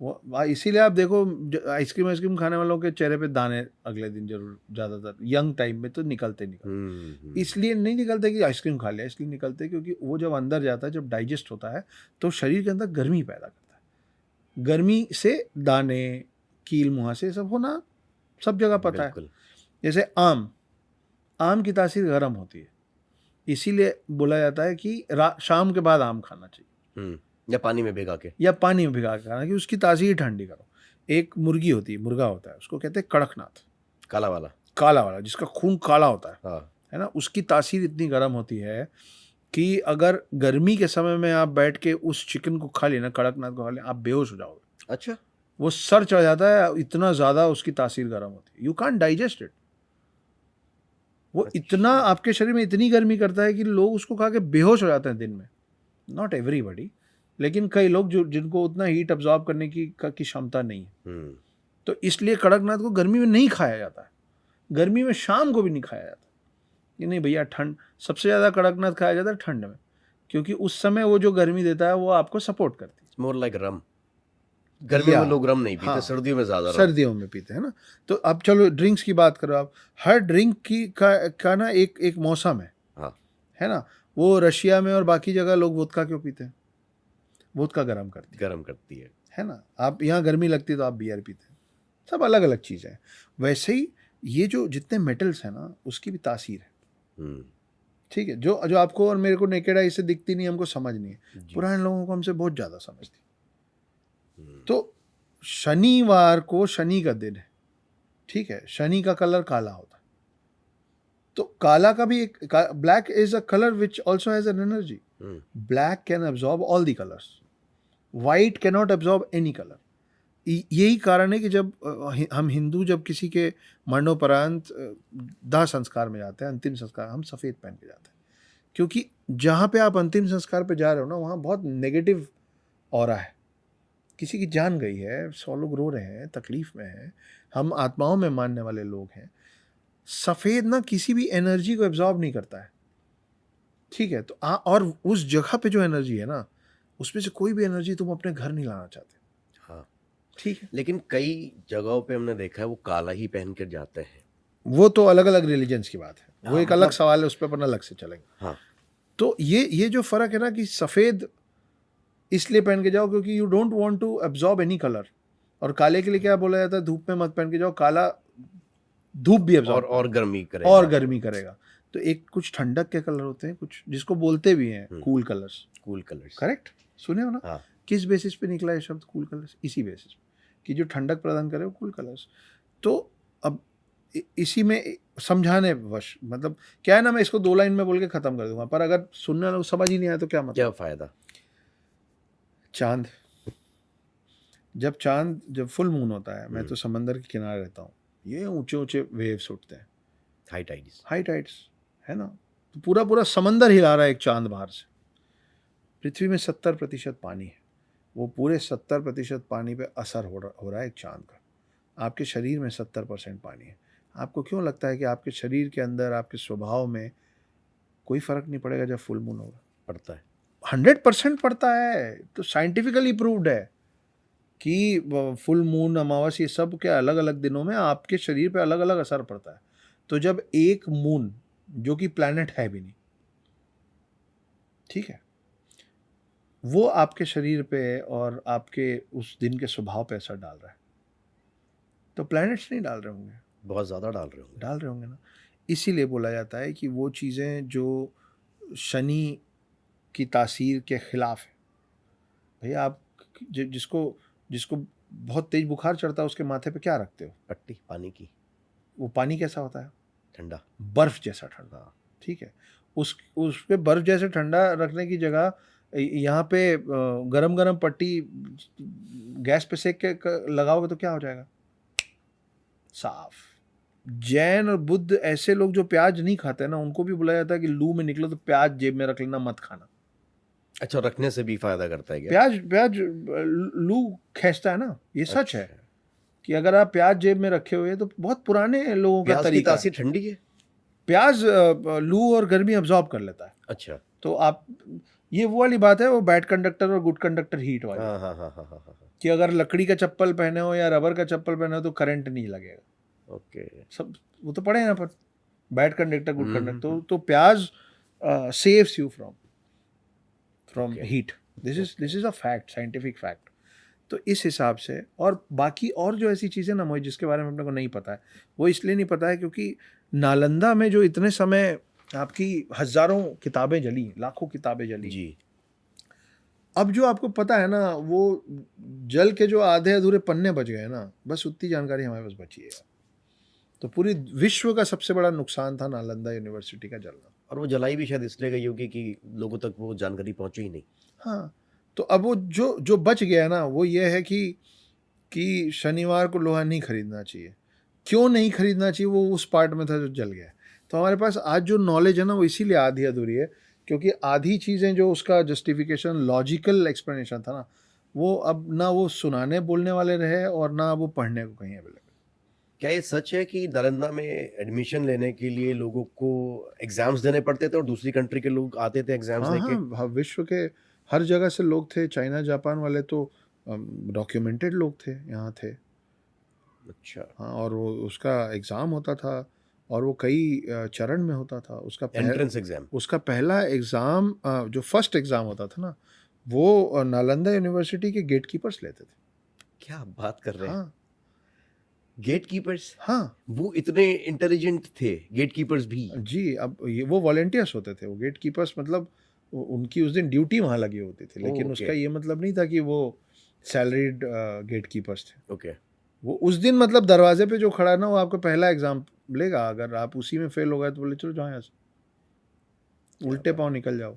वो इसीलिए आप देखो आइसक्रीम खाने वालों के चेहरे पे दाने अगले दिन ज़रूर ज़्यादातर यंग टाइम में तो निकलते। इसलिए नहीं निकलते कि आइसक्रीम खा लिया, इसलिए निकलते क्योंकि वो जब अंदर जाता है, जब डाइजेस्ट होता है, तो शरीर के अंदर गर्मी पैदा करता है। गर्मी से दाने, कील मुहासे सब होना सब जगह पता है। बिल्कुल। जैसे आम की तासीर गर्म होती है, इसीलिए बोला जाता है कि शाम के बाद आम खाना चाहिए या पानी में भिगा के। या पानी में भिगा के खाना कि उसकी तासीर ठंडी करो। एक मुर्गी होती है, मुर्गा होता है, उसको कहते हैं कड़कनाथ, काला वाला। काला वाला जिसका खून काला होता हाँ। है ना? उसकी तासीर इतनी गर्म होती है कि अगर गर्मी के समय में आप बैठ के उस चिकन को खा लेना, कड़कनाथ को खा लेना, आप बेहोश हो जाओगे। अच्छा। वो सर चढ़ जाता है, इतना ज़्यादा उसकी तासीर गर्म होती है। You can't digest it. वो इतना आपके शरीर में इतनी गर्मी करता है कि लोग उसको खा के बेहोश हो जाते हैं दिन में। नॉट एवरीबॉडी, लेकिन कई लोग जो जिनको उतना हीट अब्जॉर्ब करने की क्षमता नहीं है। तो इसलिए कड़कनाथ को गर्मी में नहीं खाया जाता है। गर्मी में शाम को भी नहीं खाया जाता कि नहीं भैया, ठंड सबसे ज़्यादा कड़कनाथ खाया जाता है ठंड में, क्योंकि उस समय वो जो गर्मी देता है वो आपको सपोर्ट करती है। मोर लाइक रम। गर्मी में लोग रम नहीं पीते। हाँ, सर्दियों में ज़्यादा रम। सर्दियों में पीते हैं ना। तो अब चलो ड्रिंक्स की बात करो आप। हर ड्रिंक का ना एक मौसम हाँ। है ना? वो रशिया में और बाकी जगह लोग वोदका क्यों पीते हैं? वोदका गर्म करती है ना? आप यहाँ गर्मी लगती है तो आप बियर पीते हैं। सब अलग अलग चीज़ें हैं। वैसे ही ये जो जितने मेटल्स हैं ना, उसकी भी तासीर है। ठीक है, जो जो आपको और मेरे को नेकेड आई से दिखती नहीं, हमको समझ नहीं है। पुराने लोगों को हमसे बहुत ज़्यादा समझ थी। तो शनिवार को शनि का दिन है, ठीक है? शनि का कलर काला होता है। तो काला का भी एक black is a colour which also has an energy. Black can absorb all the colours, white can not absorb any colour. यही कारण है कि जब हम हिंदू जब किसी के मरणोपरांत दाह संस्कार में जाते हैं, अंतिम संस्कार, हम सफ़ेद पहन के जाते हैं, क्योंकि जहाँ पे आप अंतिम संस्कार पे जा रहे हो ना, वहाँ बहुत नेगेटिव ऑरा है। किसी की जान गई है, 100 लोग रो रहे हैं, तकलीफ में हैं, हम आत्माओं में मानने वाले लोग हैं। सफ़ेद ना किसी भी एनर्जी को एब्जॉर्ब नहीं करता है, ठीक है? तो और उस जगह पे जो एनर्जी है ना, उसमें से कोई भी एनर्जी तुम अपने घर नहीं लाना चाहते। हाँ। ठीक है, लेकिन कई जगहों पे हमने देखा है वो काला ही पहन कर जाते हैं। वो तो अलग अलग रिलीजन्स की बात है, वो हाँ, एक अलग मतलब सवाल है, उस पर अपन अलग से चलेंगे। हाँ। तो ये जो फ़र्क है ना कि सफ़ेद इसलिए पहन के जाओ क्योंकि you don't want to absorb any colour, और काले के लिए क्या बोला जाता है? धूप में मत पहन के जाओ, काला धूप भी एब्जॉर्ब और गर्मी करेगा। और गर्मी करेगा। तो एक कुछ ठंडक के कलर होते हैं, कुछ जिसको बोलते भी हैं cool colours. Cool colours, correct, सुने हो ना? हाँ। किस बेसिस पे निकला ये शब्द कूल कलर्स? इसी बेसिस पे कि जो ठंडक प्रदान करे वो कूल कलर्स। तो अब इसी में समझाने वश, मतलब क्या है ना, मैं इसको 2 लाइन में बोल के ख़त्म कर दूंगा, पर अगर सुनने वालों को समझ ही नहीं आया तो क्या मतलब? क्या फ़ायदा? चांद, जब फुल मून होता है, मैं तो समंदर के किनारे रहता हूँ, ये ऊंचे ऊंचे वेव्स उठते हैं, हाई टाइड्स। हाई टाइड्स, है ना? तो पूरा पूरा समंदर हिला रहा है एक चांद बाहर से। पृथ्वी में 70% पानी है, वो पूरे 70% पानी पे असर हो रहा है एक चांद का। आपके शरीर में 70% पानी है। आपको क्यों लगता है कि आपके शरीर के अंदर, आपके स्वभाव में कोई फ़र्क नहीं पड़ेगा जब फुल मून होगा? पड़ता है। 100% पड़ता है। तो साइंटिफिकली प्रूव्ड है कि फुल मून, अमावस्या, ये सब के अलग अलग दिनों में आपके शरीर पे अलग अलग असर पड़ता है। तो जब एक मून, जो कि प्लैनेट है भी नहीं, ठीक है, वो आपके शरीर पे और आपके उस दिन के स्वभाव पे असर डाल रहा है, तो प्लैनेट्स नहीं डाल रहे होंगे, बहुत ज़्यादा डाल रहे होंगे ना। इसीलिए बोला जाता है कि वो चीज़ें जो शनि की तासीर के खिलाफ है, भैया आप जिसको जिसको बहुत तेज बुखार चढ़ता है उसके माथे पे क्या रखते हो? पट्टी पानी की, वो पानी कैसा होता है? ठंडा। बर्फ जैसा ठंडा। हाँ, ठीक है, उस पे बर्फ जैसे ठंडा रखने की जगह यहाँ पे गरम गरम पट्टी गैस पे सेक के लगाओगे तो क्या हो जाएगा? साफ। जैन और बुद्ध ऐसे लोग जो प्याज नहीं खाते ना, उनको भी बुलाया जाता है कि लू में निकलो तो प्याज जेब में रख लेना, मत खाना। अच्छा, रखने से भी फायदा करता है क्या? प्याज प्याज लू खींचता है ना, ये सच है अच्छा, कि अगर आप प्याज जेब में रखे हुए तो बहुत पुराने लोगों का प्याज की तरीका है। तासीर ठंडी है? प्याज लू और गर्मी अब्जॉर्ब कर लेता है। अच्छा, तो आप, ये वो वाली बात है, वो बैड कंडक्टर और गुड कंडक्टर हीट वाली, हाँ हाँ हाँ हाँ हाँ हाँ, कि अगर लकड़ी का चप्पल पहने हो या रबर का चप्पल पहने हो तो करंट नहीं लगेगा। ओके। सब वो तो पढ़े हैं ना, पर बैड कंडक्टर गुड हम्म, कंडक्टर, तो प्याज saves you from Okay. Heat. This is a fact, scientific fact. तो इस हिसाब से, और बाकी और जो ऐसी चीज़ें ना मोहित जिसके बारे में अपने को नहीं पता है, वो इसलिए नहीं पता है क्योंकि नालंदा में जो इतने समय आपकी हजारों किताबें जली, लाखों किताबें जली, जी, अब जो आपको पता है ना, वो जल के जो आधे अधूरे पन्ने बच गए ना, बस उतनी जानकारी हमारे पास बची है। तो पूरी विश्व का सबसे बड़ा नुकसान था नालंदा यूनिवर्सिटी का जलना। और वो जलाई भी शायद इसलिए गई होगी कि लोगों तक वो जानकारी पहुंची ही नहीं। हाँ, तो अब वो जो जो बच गया ना, वो ये है कि शनिवार को लोहा नहीं खरीदना चाहिए। क्यों नहीं खरीदना चाहिए, वो उस पार्ट में था जो जल गया है। तो हमारे पास आज जो नॉलेज है ना, वो इसीलिए आधी अधूरी है क्योंकि आधी चीज़ें जो उसका जस्टिफिकेशन, लॉजिकल एक्सप्लेनेशन था ना, वो अब ना वो सुनाने बोलने वाले रहे और ना वो पढ़ने को कहीं अवेलेबल। क्या ये सच है कि नालंदा में एडमिशन लेने के लिए लोगों को एग्जाम्स देने पड़ते थे और दूसरी कंट्री के लोग आते थे एग्जाम्स हाँ देके? हाँ, विश्व के हर जगह से लोग थे। चाइना जापान वाले तो डॉक्यूमेंटेड लोग थे, यहाँ थे। अच्छा, हाँ, और वो उसका एग्ज़ाम होता था और वो कई चरण में होता था। Entrance exam. उसका पहला एग्ज़ाम, जो फर्स्ट एग्ज़ाम होता था ना, वो नालंदा यूनिवर्सिटी के गेट कीपर्स लेते थे। क्या बात कर रहे हैं? हाँ गेट कीपर्स? हाँ वो इतने इंटेलिजेंट थे गेट कीपर्स भी? जी। अब ये वो वॉलेंटियर्स होते थे, वो गेट कीपर्स, मतलब उनकी उस दिन ड्यूटी वहाँ लगी होती थी, लेकिन ओके, उसका ये मतलब नहीं था कि वो सैलरीड गेट कीपर्स थे। ओके। वो उस दिन मतलब दरवाजे पे जो खड़ा है ना, वो आपका पहला एग्ज़ाम लेगा। अगर आप उसी में फेल हो गए तो बोले चलो जाओ यहाँ से, उल्टे पाँव निकल जाओ।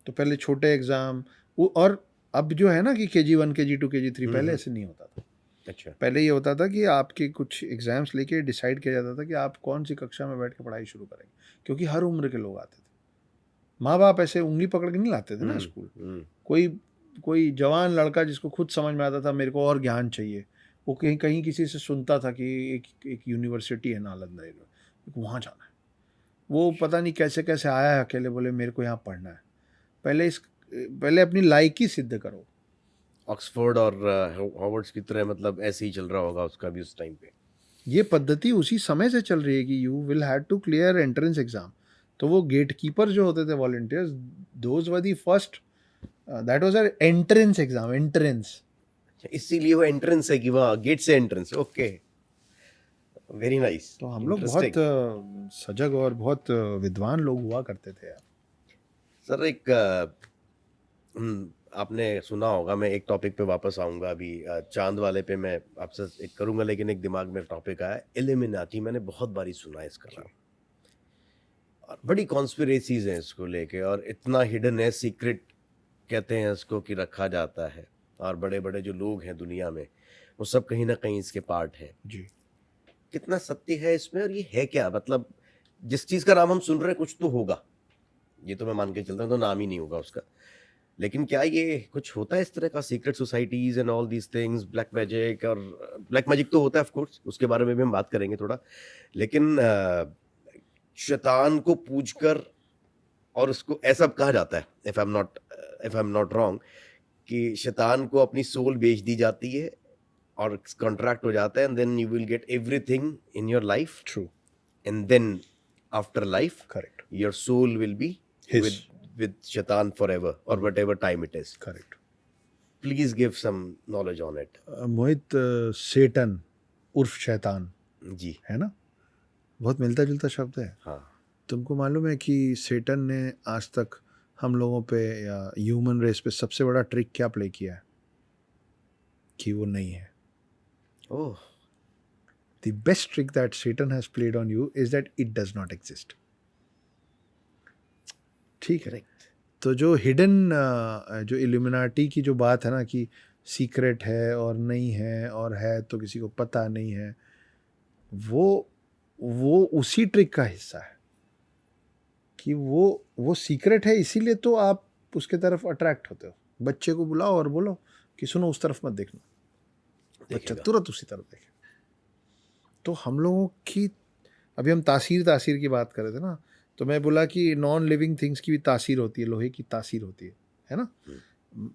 तो पहले छोटे एग्ज़ाम वो, और अब जो है ना कि KG1 KG2 KG3, पहले ऐसे नहीं होता था। अच्छा, पहले ये होता था कि आपके कुछ एग्ज़ाम्स लेके डिसाइड किया जाता था कि आप कौन सी कक्षा में बैठ के पढ़ाई शुरू करेंगे, क्योंकि हर उम्र के लोग आते थे। माँ बाप ऐसे उंगली पकड़ के नहीं लाते थे ना स्कूल। कोई कोई जवान लड़का जिसको खुद समझ में आता था मेरे को और ज्ञान चाहिए, वो कहीं कहीं किसी से सुनता था कि एक यूनिवर्सिटी है नालंदा, वहाँ जाना है। वो पता नहीं कैसे कैसे आया है अकेले, बोले मेरे को यहाँ पढ़ना है। पहले अपनी लायकी सिद्ध करो। ऑक्सफोर्ड और हॉवर्ड्स की तरह मतलब ऐसे ही चल रहा होगा उसका भी उस टाइम पे। ये पद्धति उसी समय से चल रही है कि you will have to clear entrance exam. तो वो गेट कीपर जो होते थे volunteers, those were the first, that was our entrance exam, entrance. इसीलिए वो एंट्रेंस है कि वह गेट से एंट्रेंस। ओके, वेरी नाइस, तो हम लोग बहुत सजग और बहुत विद्वान लोग हुआ करते थे यार। सर एक आपने सुना होगा, मैं एक टॉपिक पे वापस आऊंगा अभी, चांद वाले पे मैं आपसे एक करूंगा, लेकिन एक दिमाग में टॉपिक आया, इल्यूमिनाटी। मैंने बहुत बारी सुना है इसका नाम, और बड़ी कॉन्स्पिरेसीज हैं इसको लेके, और इतना हिडन है, सीक्रेट कहते हैं इसको कि रखा जाता है, और बड़े बड़े जो लोग हैं दुनिया में वो सब कहीं ना कहीं इसके पार्ट हैं जी। कितना सत्य है इसमें, और ये है क्या? मतलब जिस चीज़ का नाम हम सुन रहे हैं कुछ तो होगा, ये तो मैं मान के चलता हूँ, तो नाम ही नहीं होगा उसका। लेकिन क्या ये कुछ होता है इस तरह का, secret societies and all these things, black magic? और ब्लैक मैजिक तो होता है ऑफ कोर्स, उसके बारे में भी हम बात करेंगे थोड़ा, लेकिन शैतान को पूजकर, और उसको ऐसा कहा जाता है, if I am not wrong, कि शैतान को अपनी सोल बेच दी जाती है और कॉन्ट्रैक्ट हो जाता है, and then you will get everything in your life, true. And then after life correct. Your soul will be His. with Shaitan forever, or whatever time it is. Correct. Please give some knowledge on it. Mohit, Satan उर्फ शैतान, जी। है ना? बहुत मिलता जुलता शब्द है। हाँ। तुमको मालूम है कि सेटन ने आज तक हम लोगों पे या ह्यूमन रेस पे सबसे बड़ा ट्रिक क्या प्ले किया है? कि वो नहीं है। ओह। The best trick that Satan has played on you is that it does not exist. ठीक है। करेक्ट। तो जो हिडन जो इल्यूमिनाटी की जो बात है ना कि सीक्रेट है और नहीं है और है तो किसी को पता नहीं है, वो उसी ट्रिक का हिस्सा है कि वो सीक्रेट है, इसीलिए तो आप उसके तरफ अट्रैक्ट होते हो। बच्चे को बुलाओ और बोलो कि सुनो उस तरफ मत देखना, बच्चा देखेगा। तुरंत उसी तरफ देखे। तो हम लोगों की, अभी हम तासीर की बात कर रहे थे ना, तो मैं बोला कि नॉन लिविंग थिंग्स की भी तासीर होती है, लोहे की तासीर होती है ना?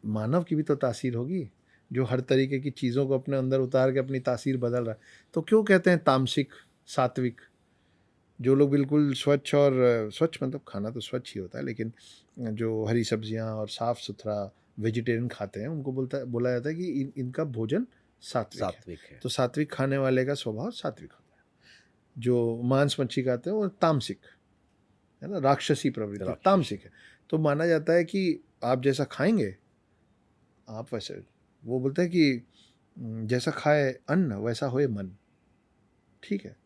मानव की भी तो तासीर होगी, जो हर तरीके की चीज़ों को अपने अंदर उतार के अपनी तासीर बदल रहा है। तो क्यों कहते हैं तामसिक, सात्विक? जो लोग बिल्कुल स्वच्छ और स्वच्छ मतलब खाना तो स्वच्छ ही होता है, लेकिन जो हरी सब्जियां और साफ सुथरा वेजिटेरियन खाते हैं उनको बोला जाता है कि इनका भोजन सात्विक है। तो सात्विक खाने वाले का स्वभाव सात्विक होता है। जो मांस मच्छी खाते हैं वो तामसिक है ना, राक्षसी प्रवृत्ति तामसिक है। तो माना जाता है कि आप जैसा खाएंगे आप वैसे, वो बोलते हैं कि जैसा खाए अन्न वैसा होए मन। ठीक है।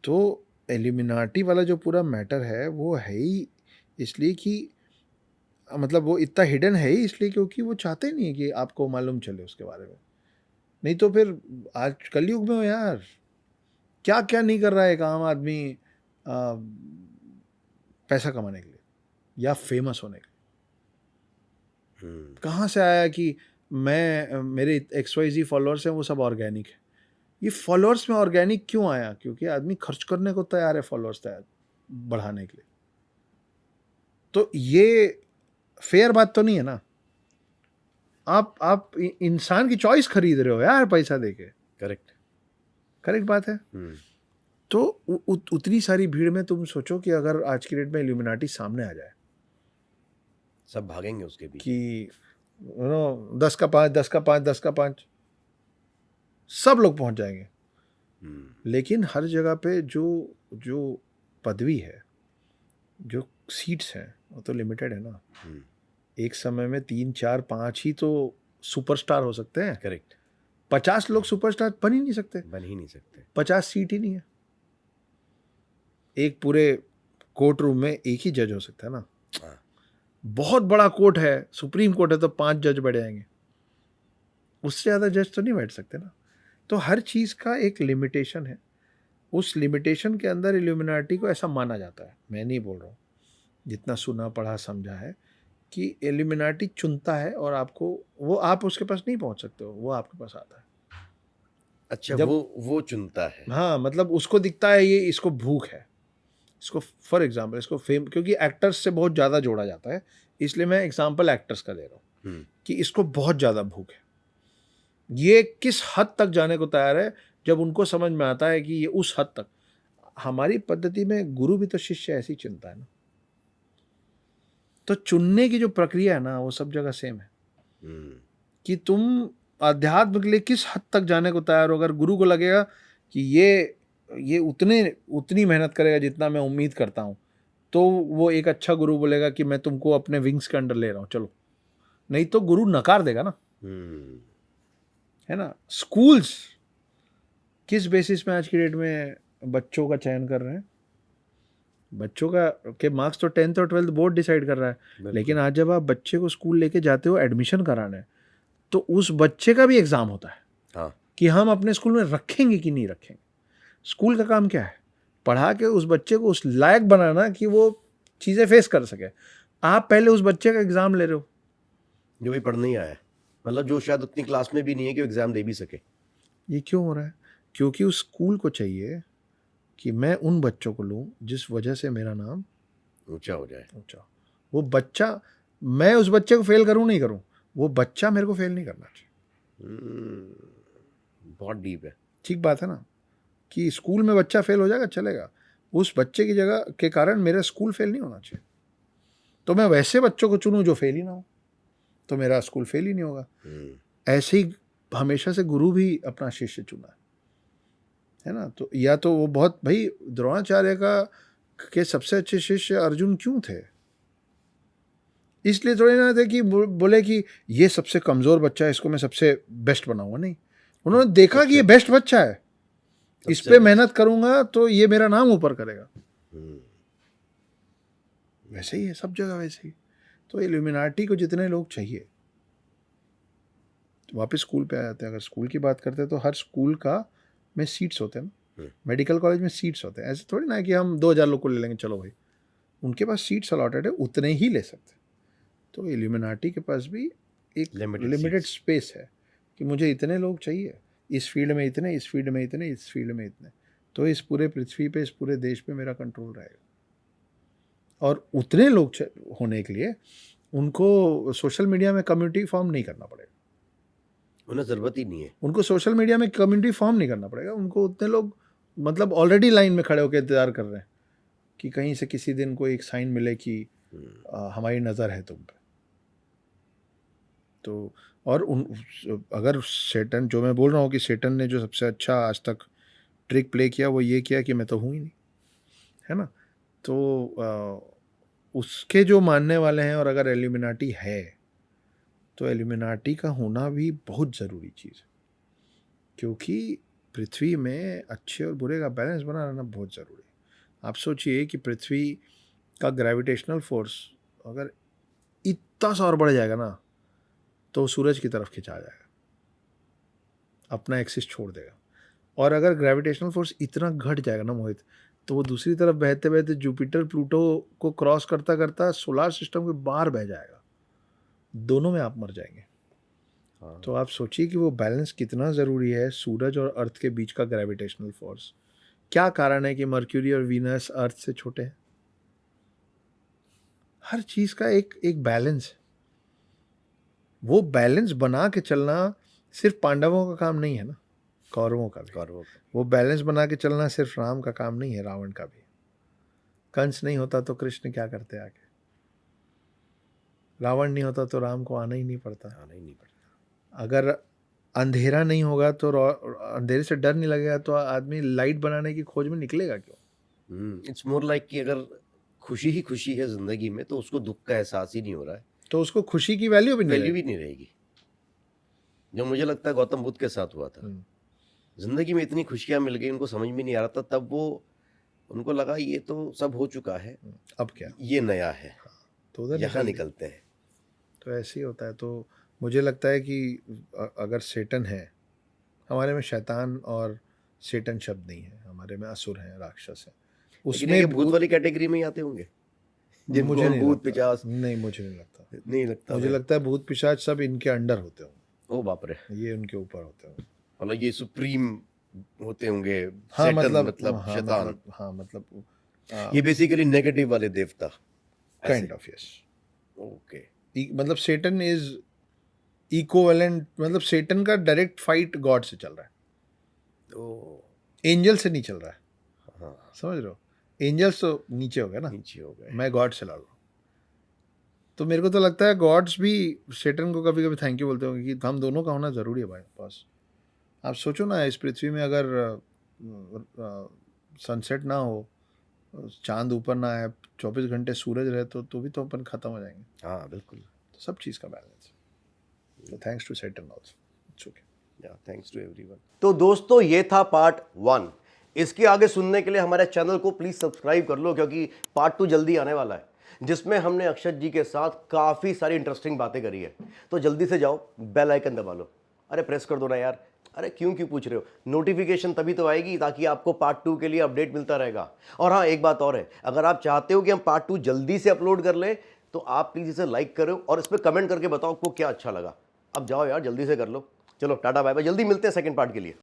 तो एल्यूमिनाटी वाला जो पूरा मैटर है वो है ही इसलिए कि मतलब वो इतना हिडन है ही इसलिए क्योंकि वो चाहते नहीं है कि आपको मालूम चले उसके बारे में। नहीं तो फिर आज कलयुग में हो यार, क्या क्या नहीं कर रहा है एक आम आदमी पैसा कमाने के लिए या फेमस होने के लिए। कहाँ से आया कि मेरे XYZ फॉलोअर्स हैं वो सब ऑर्गेनिक है? ये फॉलोअर्स में ऑर्गेनिक क्यों आया? क्योंकि आदमी खर्च करने को तैयार है फॉलोअर्स तैयार बढ़ाने के लिए। तो ये फेयर बात तो नहीं है ना। आप इंसान की चॉइस खरीद रहे हो यार पैसा देके। करेक्ट बात है। तो उतनी सारी भीड़ में तुम सोचो कि अगर आज की डेट में इल्यूमिनाटी सामने आ जाए, सब भागेंगे उसके पीछे कि 10 का 5, 10 का 5, 10 का 5, सब लोग पहुंच जाएंगे। लेकिन हर जगह पे जो पदवी है, जो सीट्स हैं, वो तो लिमिटेड है ना। एक समय में 3, 4, 5 ही तो सुपरस्टार हो सकते हैं। करेक्ट। 50 लोग सुपरस्टार बन ही नहीं सकते। 50 सीट ही नहीं है। एक पूरे कोर्ट रूम में एक ही जज हो सकता है ना। बहुत बड़ा कोर्ट है, सुप्रीम कोर्ट है, तो 5 जज बैठ जाएंगे, उससे ज़्यादा जज तो नहीं बैठ सकते ना। तो हर चीज़ का एक लिमिटेशन है। उस लिमिटेशन के अंदर इल्यूमिनाटी को ऐसा माना जाता है। मैं नहीं बोल रहा हूँ, जितना सुना पढ़ा समझा है कि इल्यूमिनाटी चुनता है और आपको, वो आप उसके पास नहीं पहुंच सकते हो, वो आपके पास आता है। अच्छा, जब वो चुनता है। हाँ, मतलब उसको दिखता है ये इसको भूख है, इसको फॉर एग्जाम्पल इसको फेम, क्योंकि एक्टर्स से बहुत ज़्यादा जोड़ा जाता है, इसलिए मैं एग्जाम्पल एक्टर्स का दे रहा हूँ कि इसको बहुत ज़्यादा भूख है। ये किस हद तक जाने को तैयार है जब उनको समझ में आता है कि ये उस हद तक। हमारी पद्धति में गुरु भी तो शिष्य ऐसी चिंता है ना। तो चुनने की जो प्रक्रिया है ना वो सब जगह सेम है कि तुम अध्यात्म के लिए किस हद तक जाने को तैयार हो। अगर गुरु को लगेगा कि ये उतनी मेहनत करेगा जितना मैं उम्मीद करता हूँ, तो वो एक अच्छा गुरु बोलेगा कि मैं तुमको अपने विंग्स के अंडर ले रहा हूँ, चलो। नहीं तो गुरु नकार देगा ना, है ना। स्कूल्स किस बेसिस में आज की डेट में बच्चों का चयन कर रहे हैं? बच्चों का के मार्क्स तो 10th और 12th बोर्ड डिसाइड कर रहा है। लेकिन आज जब आप बच्चे को स्कूल लेके जाते हो एडमिशन कराने, तो उस बच्चे का भी एग्जाम होता है। हाँ। कि हम अपने स्कूल में रखेंगे कि नहीं रखेंगे। स्कूल का काम क्या है? पढ़ा के उस बच्चे को उस लायक बनाना कि वो चीज़ें फेस कर सके। आप पहले उस बच्चे का एग्जाम ले रहे हो जो भी पढ़ नहीं आया, मतलब जो शायद उतनी क्लास में भी नहीं है कि एग्जाम दे भी सके। ये क्यों हो रहा है? क्योंकि उस स्कूल को चाहिए कि मैं उन बच्चों को लूँ जिस वजह से मेरा नाम ऊंचा हो जाए। वो बच्चा, मैं उस बच्चे को फेल करूँ नहीं करूँ, वो बच्चा मेरे को फेल नहीं करना चाहिए। बहुत डीप है। ठीक बात है ना कि स्कूल में बच्चा फेल हो जाएगा चलेगा, उस बच्चे की जगह के कारण मेरा स्कूल फेल नहीं होना चाहिए। तो मैं वैसे बच्चों को चुनूं जो फेल ही ना हो, तो मेरा स्कूल फेल ही नहीं होगा। ऐसे ही हमेशा से गुरु भी अपना शिष्य चुना है। है ना। तो या तो वो बहुत, भाई द्रोणाचार्य का के सबसे अच्छे शिष्य अर्जुन क्यों थे? इसलिए थोड़ी ना थे कि बोले कि ये सबसे कमज़ोर बच्चा है, इसको मैं सबसे बेस्ट बनाऊंगा, नहीं। उन्होंने देखा कि ये बेस्ट बच्चा है, इस पे मेहनत करूंगा तो ये मेरा नाम ऊपर करेगा। वैसे ही है सब जगह, वैसे ही। तो इल्यूमिनाटी को जितने लोग चाहिए, वापस स्कूल पे आ जाते हैं। अगर स्कूल की बात करते हैं तो हर स्कूल का में सीट्स होते हैं ना, मेडिकल कॉलेज में सीट्स होते हैं। ऐसे थोड़ी ना है कि हम 2000 लोग को ले लेंगे, चलो भाई। उनके पास सीट्स अलॉटेड है, उतने ही ले सकते। तो इल्यूमिनाटी के पास भी एक लिमिटेड स्पेस है कि मुझे इतने लोग चाहिए, इस फील्ड में इतने, इस फील्ड में इतने, इस फील्ड में इतने। तो इस पूरे पृथ्वी पे, इस पूरे देश पे मेरा कंट्रोल रहेगा। और उतने लोग होने के लिए उनको सोशल मीडिया में कम्युनिटी फॉर्म नहीं करना पड़ेगा, उन्हें ज़रूरत ही नहीं है। उनको सोशल मीडिया में कम्युनिटी फॉर्म नहीं करना पड़ेगा। उनको उतने लोग मतलब ऑलरेडी लाइन में खड़े होकर इंतज़ार कर रहे हैं कि कहीं से किसी दिन कोई एक साइन मिले कि हमारी नज़र है तुम पे। तो और अगर सेटन, जो मैं बोल रहा हूँ कि सेटन ने जो सबसे अच्छा आज तक ट्रिक प्ले किया वो ये किया कि मैं तो हूँ ही नहीं, है ना। तो उसके जो मानने वाले हैं, और अगर इल्यूमिनाटी है तो इल्यूमिनाटी का होना भी बहुत ज़रूरी चीज़ है, क्योंकि पृथ्वी में अच्छे और बुरे का बैलेंस बना रहना बहुत ज़रूरी है। आप सोचिए कि पृथ्वी का ग्रेविटेशनल फोर्स अगर इतना सा और बढ़ जाएगा ना, तो सूरज की तरफ खिंचा जाएगा, अपना एक्सिस छोड़ देगा। और अगर ग्रेविटेशनल फोर्स इतना घट जाएगा ना मोहित, तो वो दूसरी तरफ बहते बहते जुपिटर प्लूटो को क्रॉस करता करता सोलार सिस्टम के बाहर बह जाएगा। दोनों में आप मर जाएंगे। तो आप सोचिए कि वो बैलेंस कितना ज़रूरी है, सूरज और अर्थ के बीच का ग्रेविटेशनल फोर्स। क्या कारण है कि मर्क्यूरी और वीनस अर्थ से छोटे हैं? हर चीज़ का एक बैलेंस है। वो बैलेंस बना के चलना सिर्फ पांडवों का काम नहीं है ना, कौरवों का भी। वो बैलेंस बना के चलना सिर्फ राम का काम नहीं है, रावण का भी। कंस नहीं होता तो कृष्ण क्या करते आगे? रावण नहीं होता तो राम को आना ही नहीं पड़ता। अगर अंधेरा नहीं होगा तो अंधेरे से डर नहीं लगेगा तो आदमी लाइट बनाने की खोज में निकलेगा क्यों? इट्स मोर लाइक कि अगर खुशी ही खुशी है जिंदगी में तो उसको दुख का एहसास ही नहीं हो रहा है, तो उसको खुशी की वैल्यू भी नहीं रहेगी। जो मुझे लगता है गौतम बुद्ध के साथ हुआ था। जिंदगी में इतनी खुशियां मिल गई, उनको समझ में नहीं आ रहा था, तब वो उनको लगा ये तो सब हो चुका है, अब क्या, ये नया है। तो उधर यहाँ निकलते हैं। तो ऐसे ही होता है। तो मुझे लगता है कि अगर सेटन है, हमारे में शैतान और सेटन शब्द नहीं है, हमारे में असुर हैं, राक्षस हैं। उसमें भूत वाली कैटेगरी में ही आते होंगे, मुझे नहीं भूत पिशाच। नहीं, मुझे नहीं लगता। मुझे है। लगता है भूत पिशाच सब इनके अंडर होते होंगे। ओ बाप रे, ये उनके ऊपर होते होंगे, मतलब ये सुप्रीम होते होंगे। हाँ, मतलब शैतान, मतलब ये बेसिकली नेगेटिव वाले देवता, काइंड ऑफ। Yes, okay. मतलब सेटन इज इक्विवेलेंट, मतलब सेटन का डायरेक्ट फाइट गॉड से चल रहा है, एंजल से नहीं चल रहा है। हाँ, समझ रहे हो? एंजल्स तो नीचे हो गए ना, नीचे हो गए, मैं गॉड से लड़ रहा हूँ। तो मेरे को तो लगता है गॉड्स भी सेटन को कभी कभी थैंक यू बोलते होंगे कि हम दोनों का होना ज़रूरी है भाई पास। आप सोचो ना, इस पृथ्वी में अगर सनसेट ना हो, चांद ऊपर ना आए, 24 घंटे सूरज रहे तो भी तो अपन ख़त्म हो जाएंगे। हाँ बिल्कुल। तो सब चीज़ का बैलेंस है। तो thanks to Satan also, it's okay. या थैंक्स टू एवरीवन। तो दोस्तों ये था पार्ट 1। इसके आगे सुनने के लिए हमारे चैनल को प्लीज सब्सक्राइब कर लो, क्योंकि पार्ट 2 जल्दी आने वाला है, जिसमें हमने अक्षत जी के साथ काफी सारी इंटरेस्टिंग बातें करी है। तो जल्दी से जाओ, बेल आइकन दबा लो। अरे प्रेस कर दो ना यार, अरे क्यों पूछ रहे हो? नोटिफिकेशन तभी तो आएगी ताकि आपको पार्ट 2 के लिए अपडेट मिलता रहेगा। और हाँ, एक बात और है, अगर आप चाहते हो कि हम पार्ट 2 जल्दी से अपलोड कर लें तो आप प्लीज इसे लाइक करो और इस पर कमेंट करके बताओ आपको क्या अच्छा लगा। अब जाओ यार, जल्दी से कर लो। चलो टाटा बाय बाय, जल्दी मिलते हैं सेकंड पार्ट के लिए।